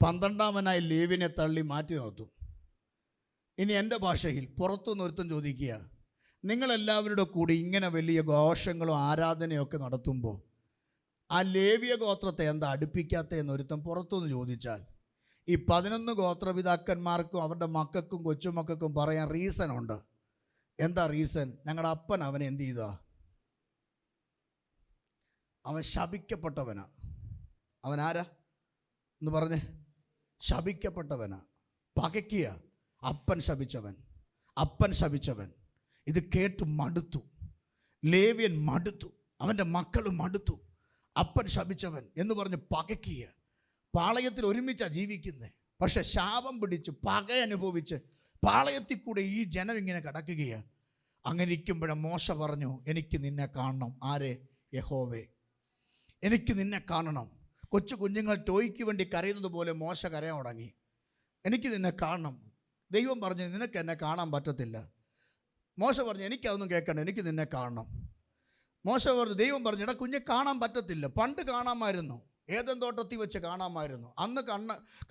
12ാമനായി ലേവ്യനെ തള്ളി മാറ്റി നിർത്തും. ഇനി എൻ്റെ ഭാഷയിൽ പുറത്തുനിന്ന് ഒരുത്തൻ ചോദിക്കുക, നിങ്ങളെല്ലാവരുടെ കൂടി ഇങ്ങനെ വലിയ ഘോഷങ്ങളും ആരാധനയൊക്കെ നടത്തുമ്പോൾ ആ ലേവ്യ ഗോത്രത്തെ എന്താ അടുപ്പിക്കാത്തതെന്ന് ഒരുത്തൻ പുറത്തുനിന്ന് ചോദിച്ചാൽ ഈ 11 ഗോത്രപിതാക്കന്മാർക്കും അവരുടെ മക്കൾക്കും കൊച്ചുമക്കൾക്കും പറയാൻ റീസൺ ഉണ്ട്. എന്താ റീസൺ? ഞങ്ങളുടെ അപ്പൻ അവനെ എന്ത് ചെയ്താ? അവൻ ശപിക്കപ്പെട്ടവനാ. അവൻ ആരാ എന്ന് പറഞ്ഞേ? ശപിക്കപ്പെട്ടവനാ. പകയ്ക്കുക. അപ്പൻ ശപിച്ചവൻ ഇത് കേട്ട് മടുത്തു. ലേവ്യൻ മടുത്തു, അവൻ്റെ മക്കൾ മടുത്തു. അപ്പൻ ശപിച്ചവൻ എന്ന് പറഞ്ഞ് പകയ്ക്കുക. പാളയത്തിൽ ഒരുമിച്ചാണ് ജീവിക്കുന്നത്, പക്ഷെ ശാപം പിടിച്ച് പക അനുഭവിച്ച് പാളയത്തിൽ കൂടെ ഈ ജനം ഇങ്ങനെ കിടക്കുകയാണ്. അങ്ങനെ ഇരിക്കുമ്പോഴും മോശ പറഞ്ഞു, എനിക്ക് നിന്നെ കാണണം. ആരെ? യഹോവേ, എനിക്ക് നിന്നെ കാണണം. കൊച്ചു കുഞ്ഞുങ്ങൾ ടോയ്ക്ക് വേണ്ടി കരയുന്നത് പോലെ മോശ കരയാൻ തുടങ്ങി. എനിക്ക് നിന്നെ കാണണം. ദൈവം പറഞ്ഞു, നിനക്ക് എന്നെ കാണാൻ പറ്റത്തില്ല. മോശ പറഞ്ഞു, എനിക്കതൊന്നും കേൾക്കണ്ട, എനിക്ക് നിന്നെ കാണണം. മോശ പറഞ്ഞു, ദൈവം പറഞ്ഞു, എടാ കുഞ്ഞെ കാണാൻ പറ്റത്തില്ല. പണ്ട് കാണാമായിരുന്നു, ഏദൻ തോട്ടത്തിൽ വെച്ച് കാണാമായിരുന്നു. അന്ന്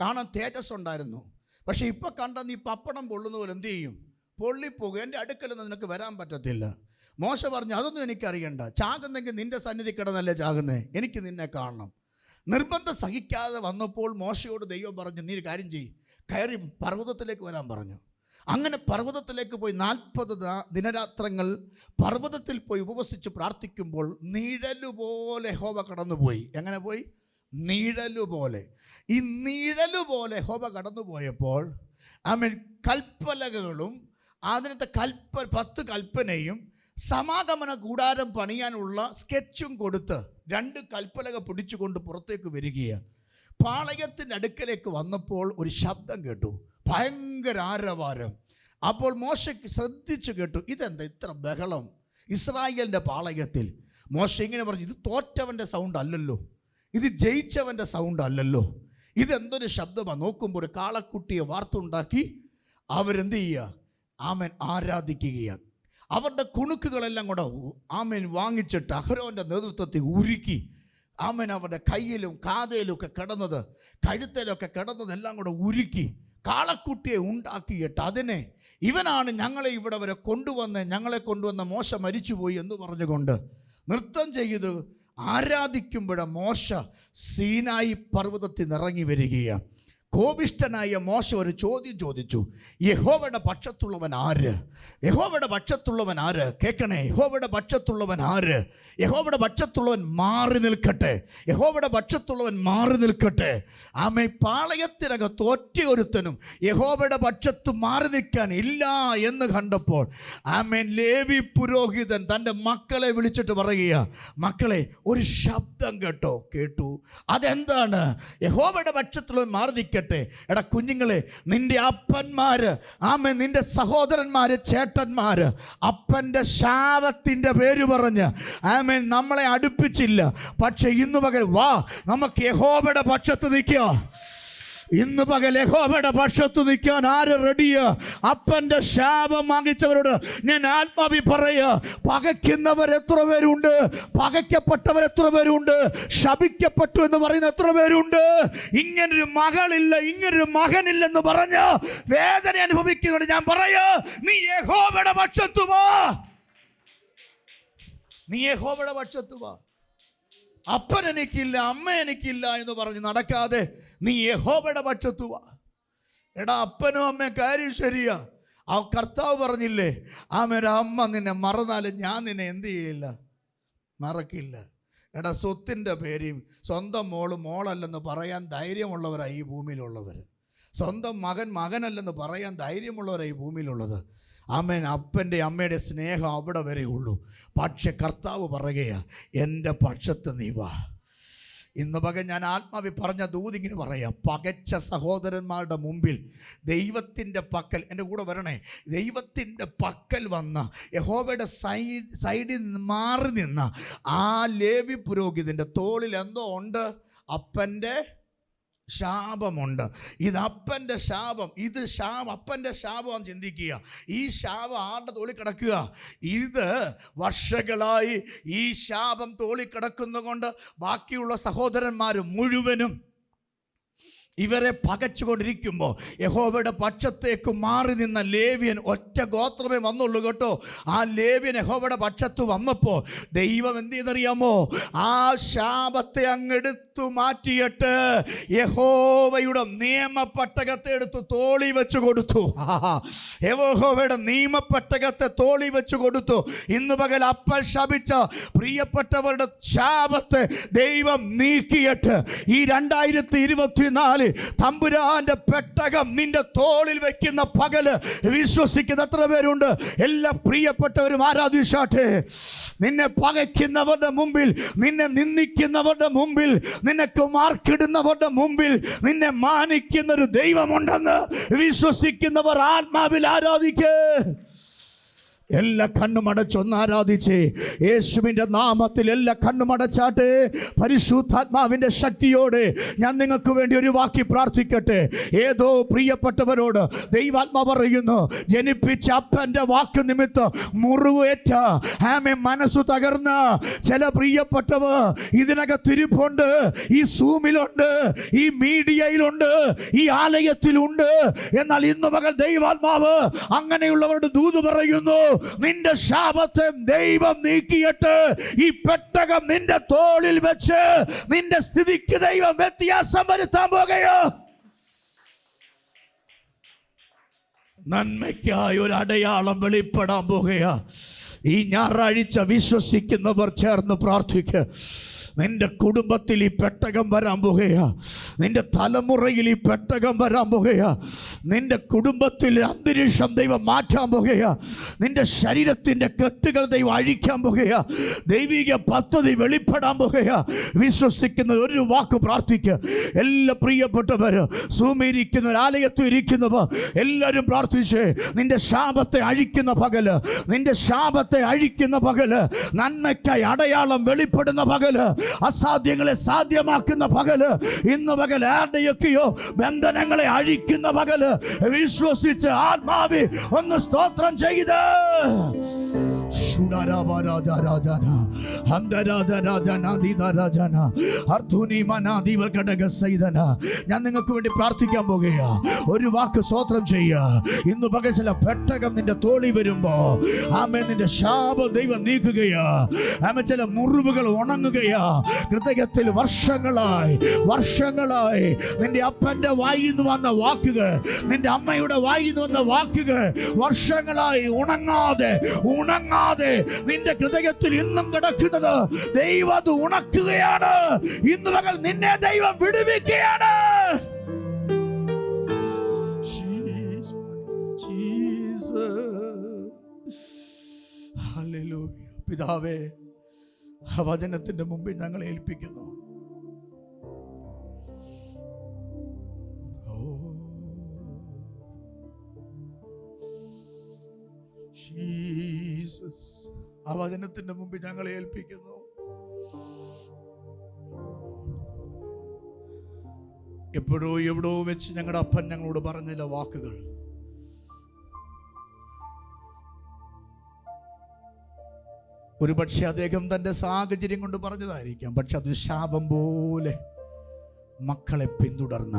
കാണാൻ തേജസ് ഉണ്ടായിരുന്നു. പക്ഷേ ഇപ്പം കണ്ട നീ പപ്പടം പൊള്ളുന്ന പോലെ എന്ത് ചെയ്യും? പൊള്ളിപ്പോകും. എൻ്റെ അടുക്കലൊന്നും നിനക്ക് വരാൻ പറ്റത്തില്ല. മോശ പറഞ്ഞു, അതൊന്നും എനിക്കറിയണ്ട. ചാകുന്നെങ്കിൽ നിൻ്റെ സന്നിധി കിടന്നല്ലേ ചാകുന്നേ, എനിക്ക് നിന്നെ കാണണം. നിർബന്ധം സഹിക്കാതെ വന്നപ്പോൾ മോശയോട് ദൈവം പറഞ്ഞു, നീ ഒരു കാര്യം ചെയ്യ്, കയറി പർവ്വതത്തിലേക്ക് വരാൻ പറഞ്ഞു. അങ്ങനെ പർവ്വതത്തിലേക്ക് പോയി 40 ദിനരാത്രങ്ങൾ പർവ്വതത്തിൽ പോയി ഉപവസിച്ച് പ്രാർത്ഥിക്കുമ്പോൾ നിഴലുപോലെ യഹോവ കടന്നുപോയി. എങ്ങനെ പോയി? നിഴലുപോലെ. ഈ നിഴലുപോലെ യഹോവ കടന്നുപോയപ്പോൾ കൽപ്പലകകളും അതിനകത്തെ 10 കൽപ്പനയും സമാഗമന കൂടാരം പണിയാനുള്ള സ്കെച്ചും കൊടുത്ത് 2 കൽപ്പലക പിടിച്ചുകൊണ്ട് പുറത്തേക്ക് വരികയാണ്. പാളയത്തിൻ്റെ അടുക്കലേക്ക് വന്നപ്പോൾ ഒരു ശബ്ദം കേട്ടു, ഭയങ്കര ആരവാരം. അപ്പോൾ മോശയ്ക്ക് ശ്രദ്ധിച്ചു കേട്ടു, ഇതെന്താ ഇത്ര ബഹളം ഇസ്രായേലിൻ്റെ പാളയത്തിൽ? മോശ ഇങ്ങനെ പറഞ്ഞു, ഇത് തോറ്റവൻ്റെ സൗണ്ട് അല്ലല്ലോ, ഇത് ജയിച്ചവൻ്റെ സൗണ്ട് അല്ലല്ലോ, ഇതെന്തൊരു ശബ്ദമാണ്. നോക്കുമ്പോൾ ഒരു കാളക്കുട്ടിയെ വാർത്തുണ്ടാക്കി അവരെന്ത് ചെയ്യുക? ആമേൻ ആരാധിക്കുകയാണ്. അവരുടെ കുണുക്കുകളെല്ലാം കൂടെ ആമേൻ വാങ്ങിച്ചിട്ട് അഹരോൻ്റെ നേതൃത്വത്തിൽ ഉരുക്കി ആമേൻ അവരുടെ കയ്യിലും കാതയിലും ഒക്കെ കിടന്നത്, കഴുത്തേലൊക്കെ കിടന്നത് എല്ലാം കൂടെ ഉരുക്കി കാളക്കുട്ടിയെ ഉണ്ടാക്കിയിട്ട് അതിനെ ഇവനാണ് ഞങ്ങളെ ഇവിടെ വരെ ഞങ്ങളെ കൊണ്ടുവന്ന മോശ മരിച്ചുപോയി എന്ന് പറഞ്ഞുകൊണ്ട് നൃത്തം ചെയ്ത് ആരാധിക്കുമ്പോഴ മോശ സീനായി പർവ്വതത്തിൽ നിറങ്ങി വരികയാണ്. കോപിഷ്ഠനായ മോശ ഒരു ചോദ്യം ചോദിച്ചു, യഹോവയുടെ പക്ഷത്തുള്ളവൻ ആര്? യഹോവയുടെ പക്ഷത്തുള്ളവൻ ആര്? കേൾക്കണേ, യഹോവയുടെ പക്ഷത്തുള്ളവൻ ആര്? യഹോവയുടെ പക്ഷത്തുള്ളവൻ മാറി നിൽക്കട്ടെ, യഹോവയുടെ പക്ഷത്തുള്ളവൻ മാറി നിൽക്കട്ടെ. ആമേ പാളയത്തിനകത്ത് ഒറ്റയൊരുത്തനും യഹോവയുടെ പക്ഷത്ത് മാറി നിൽക്കാൻ ഇല്ല എന്ന് കണ്ടപ്പോൾ ആമേൻ ലേവി പുരോഹിതൻ തൻ്റെ മക്കളെ വിളിച്ചിട്ട് പറയുക, മക്കളെ ഒരു ശബ്ദം കേട്ടു. അതെന്താണ്? യഹോവയുടെ പക്ഷത്തുള്ളവൻ മാറി നിൽക്കട്ടെ. എടാ കുഞ്ഞുങ്ങളെ, നിന്റെ അപ്പന്മാര് ആമേൻ നിന്റെ സഹോദരന്മാര് ചേട്ടന്മാര് അപ്പൻ്റെ ശാപത്തിൻ്റെ പേര് പറഞ്ഞ് ആമേൻ നമ്മളെ അടുപ്പിച്ചില്ല. പക്ഷെ ഇന്ന് പകൽ വാ, നമുക്ക് യഹോവയുടെ പക്ഷത്ത് നിൽക്കാം. ഇന്ന് പകൽ യഹോവയുടെ പക്ഷത്ത് നിൽക്കാൻ ആര് റെഡിയാ? അപ്പൻ്റെ ശാപം വാങ്ങിച്ചവരോട് ഞാൻ ആത്മാവി പറയുക, പകയ്ക്കുന്നവർ എത്ര പേരുണ്ട്? പകയ്ക്കപ്പെട്ടവർ എത്ര പേരുണ്ട്? ശപിക്കപ്പെട്ടു എന്ന് പറയുന്ന എത്ര പേരുണ്ട്? ഇങ്ങനൊരു മകളില്ല, ഇങ്ങനൊരു മകനില്ലെന്ന് പറഞ്ഞ് വേദന അനുഭവിക്കുന്നുണ്ട്. ഞാൻ പറയാ, നീ യഹോവയുടെ പക്ഷത്ത് വാ, നീ യഹോവയുടെ പക്ഷത്ത് വാ. അപ്പൻ എനിക്കില്ല, അമ്മ എനിക്കില്ല എന്ന് പറഞ്ഞ് നടക്കാതെ നീ യഹോവയുടെ പക്ഷത്ത് വാ. എടാ അപ്പനും അമ്മയും കാര്യം ശരിയാ. ആ കർത്താവ് പറഞ്ഞില്ലേ, ആമേര അമ്മ നിന്നെ മറന്നാലും ഞാൻ നിന്നെ എന്ത് ചെയ്യില്ല, മറക്കില്ല. എടാ സ്വത്തിൻ്റെ പേരും സ്വന്തം മോളല്ലെന്ന് പറയാൻ ധൈര്യമുള്ളവരാണ് ഈ ഭൂമിയിലുള്ളവർ. സ്വന്തം മകനല്ലെന്ന് പറയാൻ ധൈര്യമുള്ളവരാണ് ഈ ഭൂമിയിലുള്ളത്. ആമേൻ അപ്പൻ്റെ അമ്മയുടെ സ്നേഹം അവിടെ വരെ ഉള്ളൂ. പക്ഷെ കർത്താവ് പറയുകയാ, എൻ്റെ പക്ഷത്ത് നീ വാ. ഇന്ന് പകൽ ഞാൻ ആത്മാവി പറഞ്ഞ ദൂതിങ്ങനെ പറയാം, പകച്ച സഹോദരന്മാരുടെ മുമ്പിൽ ദൈവത്തിൻ്റെ പക്കൽ, എൻ്റെ കൂടെ വരണേ, ദൈവത്തിൻ്റെ പക്കൽ വന്ന യഹോവയുടെ സൈഡിൽ നിന്ന് മാറി നിന്ന ആ ലേവി പുരോഹിതൻ്റെ തോളിൽ എന്തോ ഉണ്ട്? അപ്പൻ്റെ ശാപമുണ്ട്. ഇത് അപ്പൻ്റെ ശാപം, ഇത് അപ്പൻ്റെ ശാപം ചിന്തിക്കുക. ഈ ശാപം ആരുടെ തോളിൽ കിടക്കുക? ഇത് വർഷങ്ങളായി ഈ ശാപം തോളിൽ കിടക്കുന്നതുകൊണ്ട് ബാക്കിയുള്ള സഹോദരന്മാർ മുഴുവനും ഇവരെ പകച്ചുകൊണ്ടിരിക്കുമ്പോൾ യഹോവയുടെ പക്ഷത്തേക്ക് മാറി നിന്ന ലേവ്യൻ ഒറ്റ ഗോത്രമേ വന്നുള്ളൂ കേട്ടോ. ആ ലേവ്യൻ യഹോവയുടെ പക്ഷത്ത് വന്നപ്പോൾ ദൈവം എന്ത് ചെയ്തറിയാമോ? ആ ശാപത്തെ അങ്ങെടുത്തു മാറ്റിയിട്ട് യഹോവയുടെ നിയമപ്പെട്ടകത്തെ എടുത്ത് തോളി വെച്ച് കൊടുത്തു. യഹോവയുടെ നിയമപ്പെട്ടകത്തെ തോളി വെച്ച് കൊടുത്തു. ഇന്ന് പകൽ അപ്പൻ ശപിച്ച പ്രിയപ്പെട്ടവരുടെ ശാപത്തെ ദൈവം നീക്കിയിട്ട് ഈ 2024 നാളിൽ തമ്പുരാന്റെ പെട്ടകം നിന്റെ തോളിൽ വെക്കുന്ന പകല് വിശ്വസിക്കുന്ന എത്ര പേരുണ്ട്? എല്ലാ പ്രിയപ്പെട്ടവരും ആരാധിച്ചാട്ടെ. നിന്നെ പകയ്ക്കുന്നവരുടെ മുമ്പിൽ, നിന്നെ നിന്ദിക്കുന്നവരുടെ മുമ്പിൽ, നിനക്ക് മാർക്കിടുന്നവരുടെ മുമ്പിൽ നിന്നെ മാനിക്കുന്ന ഒരു ദൈവമുണ്ടെന്ന് വിശ്വസിക്കുന്നവർ ആത്മാവിൽ ആരാധിക്കേ. എല്ലാ കണ്ണും അടച്ചൊന്ന് ആരാധിച്ചേ. യേശുവിൻ്റെ നാമത്തിൽ എല്ലാ കണ്ണും അടച്ചാട്ടെ. പരിശുദ്ധാത്മാവിൻ്റെ ശക്തിയോടെ ഞാൻ നിങ്ങൾക്ക് വേണ്ടി ഒരു വാക്കി പ്രാർത്ഥിക്കട്ടെ. ഏതോ പ്രിയപ്പെട്ടവരോട് ദൈവാത്മാവ് പറയുന്നു, ജനിപ്പിച്ച അപ്പൻ്റെ വാക്ക് നിമിത്തം മുറിവേറ്റ മനസ്സു തകർന്ന ചില പ്രിയപ്പെട്ടവർ ഇതിനകത്തിരിപ്പുണ്ട്. ഈ സൂമിലുണ്ട്, ഈ മീഡിയയിലുണ്ട്, ഈ ആലയത്തിലുണ്ട്. എന്നാൽ ഇന്ന് പകൽ ദൈവാത്മാവ് അങ്ങനെയുള്ളവരുടെ ദൂത് പറയുന്നു, നിന്റെ ശാപത്തെ ദൈവം നീക്കിയിട്ട് ഈ പെട്ടകം നിന്റെ തോളിൽ വെച്ച് നിന്റെ സ്ഥിതിക്ക് ദൈവം വ്യത്യാസം വരുത്താൻ പോകുകയോ. നന്മയ്ക്കായി ഒരു അടയാളം വെളിപ്പെടാൻ പോകുകയാ. ഈ ഞായറാഴ്ച വിശ്വസിക്കുന്നവർ ചേർന്ന് പ്രാർത്ഥിക്കുക. നിന്റെ കുടുംബത്തിൽ ഈ പെട്ടകം വരാൻ പോകുകയാ. നിന്റെ തലമുറയിൽ ഈ പെട്ടകം വരാൻ പോകുകയാ. നിന്റെ കുടുംബത്തിൽ അന്തരീക്ഷം ദൈവം മാറ്റാൻ പോകുകയാ. നിന്റെ ശരീരത്തിൻ്റെ കെട്ടുകൾ ദൈവം അഴിക്കാൻ പോകുകയാ. ദൈവിക പദ്ധതി വെളിപ്പെടാൻ പോകുകയാ. വിശ്വസിക്കുന്ന ഒരു വാക്ക് പ്രാർത്ഥിക്കുക. എല്ലാ പ്രിയപ്പെട്ടവർ, സൂമിരിക്കുന്നവർ, ആലയത്തിൽ ഇരിക്കുന്നവർ എല്ലാവരും പ്രാർത്ഥിച്ചേ. നിന്റെ ശാപത്തെ അഴിക്കുന്ന പകല്, നിന്റെ ശാപത്തെ അഴിക്കുന്ന പകല്, നന്മയ്ക്കായി അടയാളം വെളിപ്പെടുന്ന പകല്, അസാധ്യങ്ങളെ സാധ്യമാക്കുന്ന പകല്, ഇന്ന് പകൽ ആരുടെയൊക്കെയോ ബന്ധനങ്ങളെ അഴിക്കുന്ന പകല് വിശ്വസിച്ച് ആത്മാവി ഒന്ന് സ്തോത്രം ചെയ്ത് ഞാൻ നിങ്ങൾക്ക് വേണ്ടി പ്രാർത്ഥിക്കാൻ പോകുകയാ. ഒരു വാക്ക് സ്തോത്രം ചെയ്യുക. ഇന്ന് പകൽ ചില പെട്ടകം നിന്റെ തോളി വരുമ്പോ നിന്റെ ശാപം ദൈവം നീക്കുകയാ. ചില മുറിവുകൾ ഉണങ്ങുകയാ. ഹൃദയത്തിൽ വർഷങ്ങളായി നിന്റെ അപ്പന്റെ വായിൽ നിന്ന് വന്ന വാക്കുകൾ, നിന്റെ അമ്മയുടെ വായിൽ നിന്ന് വന്ന വാക്കുകൾ വർഷങ്ങളായി ഉണങ്ങാതെ നിന്റെ ഹൃദയത്തിൽ ഇന്നും കിടക്കുന്നത് ദൈവം അത് ഉണക്കുകയാണ്. ഇന്ന് പകൽ നിന്നെ ദൈവം വിടുവിക്കുകയാണ്. പിതാവേ, വചനത്തിന്റെ മുമ്പിൽ ഞങ്ങളെ ഏൽപ്പിക്കുന്നു. ജീസസ്, ആ വചനത്തിന്റെ മുമ്പിൽ ഞങ്ങളെ ഏൽപ്പിക്കുന്നു. എപ്പോഴോ എവിടോ വെച്ച് ഞങ്ങളുടെ അപ്പൻ ഞങ്ങളോട് പറഞ്ഞില്ല വാക്കുകൾ. ഒരു പക്ഷെ അദ്ദേഹം തൻ്റെ സാഹചര്യം കൊണ്ട് പറഞ്ഞതായിരിക്കാം. പക്ഷെ അത് ശാപം പോലെ മക്കളെ പിന്തുടർന്ന,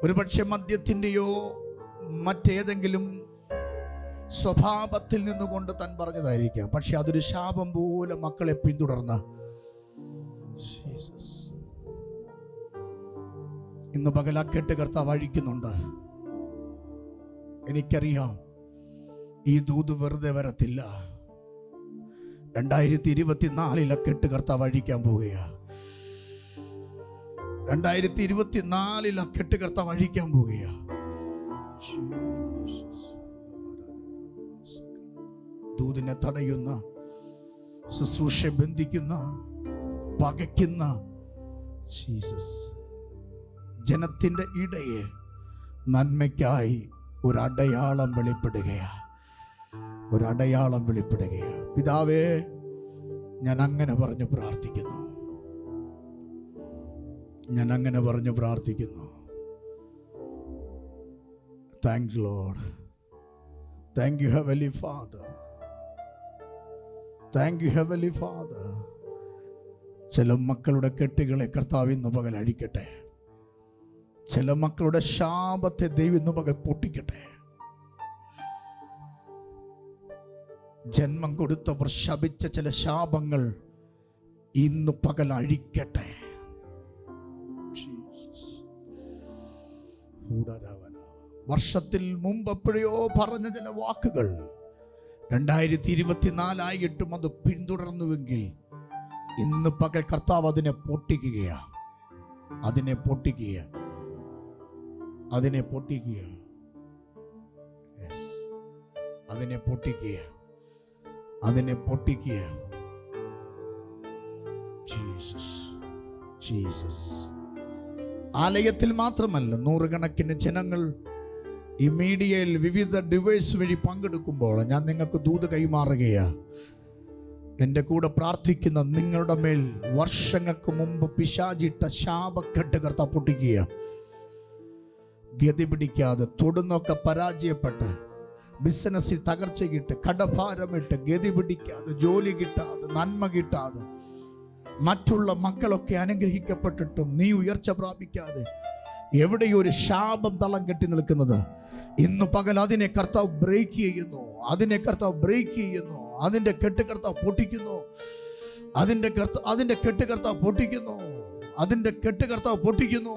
ഒരു പക്ഷെ മദ്യത്തിൻ്റെയോ മറ്റേതെങ്കിലും സ്വഭാവത്തിൽ നിന്നുകൊണ്ട് താൻ പറഞ്ഞതായിരിക്കാം. പക്ഷെ അതൊരു ശാപം പോലെ മക്കളെ പിന്തുടർന്ന ഇന്ന് പകലാക്കെട്ട് കർത്താവ് അഴിക്കുന്നുണ്ട്. എനിക്കറിയാം ഈ ദൂത് വെറുതെ വരത്തില്ല. 2024 അക്കെട്ട് കർത്താവ് അഴിക്കാൻ പോവുകയാ. 2024 അക്കെട്ട് കർത്താവ് അഴിക്കാൻ പോവുകയാ. ദൂതിനെ തടയുന്ന, ശുശ്രൂഷ ബന്ധിക്കുന്ന, പകയ്ക്കുന്ന ജീസസ് ജനത്തിന്റെ ഇടയെ നന്മയ്ക്കായി ഒരടയാളം വെളിപ്പെടുകയാണ്. ഒരടയാളം വെളിപ്പെടുകയാണ്. പിതാവേ, ഞാൻ അങ്ങനെ പറഞ്ഞു പ്രാർത്ഥിക്കുന്നു. ഞാൻ അങ്ങനെ പറഞ്ഞു പ്രാർത്ഥിക്കുന്നു. Thank you Lord. Thank you heavenly father. Thank you heavenly father. ചില മക്കളുടെ കെട്ടുകളെ കർത്താവ് ഇന്ന് പകൽ അഴിക്കട്ടെ. ചില മക്കളുടെ ശാപത്തെ ദൈവം ഇന്ന് പകൽ പൊട്ടിക്കട്ടെ. ജന്മം കൊടുത്തവർ ശപിച്ച ചില ശാപങ്ങൾ ഇന്ന് പകൽ അഴിക്കട്ടെ. വർഷത്തിൽ മുമ്പ് എപ്പോഴോ പറഞ്ഞ ചില വാക്കുകൾ 2024 ആയിട്ടും അത് പിന്തുടർന്നുവെങ്കിൽ ഇന്ന് പകൽ കർത്താവ് അതിനെ പൊട്ടിക്കുക, അതിനെ പൊട്ടിക്കുക, അതിനെ പൊട്ടിക്കുക, അതിനെ പൊട്ടിക്കുക, അതിനെ പൊട്ടിക്കുക. Jesus, Jesus. ആലയത്തിൽ മാത്രമല്ല, നൂറുകണക്കിന് ജനങ്ങൾ ഈ മീഡിയയിൽ വിവിധ ഡിവൈസ് വഴി പങ്കെടുക്കുമ്പോൾ ഞാൻ നിങ്ങൾക്ക് ദൂത് കൈമാറുകയാണ്. എൻ്റെ കൂടെ പ്രാർത്ഥിക്കുന്ന നിങ്ങളുടെ മേൽ വർഷങ്ങൾക്ക് മുമ്പ് പിശാചിട്ട ശാപക്കെട്ട് കർത്താവ് പൊട്ടിക്കുക. ഗതി പിടിക്കാതെ, തൊടുന്നൊക്കെ പരാജയപ്പെട്ട്, ബിസിനസ്സിൽ തകർച്ചകിട്ട്, കടഭാരമിട്ട്, ഗതി പിടിക്കാതെ, ജോലി കിട്ടാതെ, നന്മ കിട്ടാതെ, മറ്റുള്ള മക്കളൊക്കെ അനുഗ്രഹിക്കപ്പെട്ടിട്ടും നീ ഉയർച്ച പ്രാപിക്കാതെ എവിടെയൊരു ശാപം തളം കെട്ടി നിൽക്കുന്നത്, ഇന്ന് പകൽ അതിനെ കർത്താവ് ബ്രേക്ക് ചെയ്യുന്നു, അതിനെ കർത്താവ് ബ്രേക്ക് ചെയ്യുന്നു. അതിൻ്റെ കെട്ട് കർത്താവ് പൊട്ടിക്കുന്നു, അതിൻ്റെ കെട്ട് കർത്താവ് പൊട്ടിക്കുന്നു, അതിൻ്റെ കെട്ട് കർത്താവ് പൊട്ടിക്കുന്നു.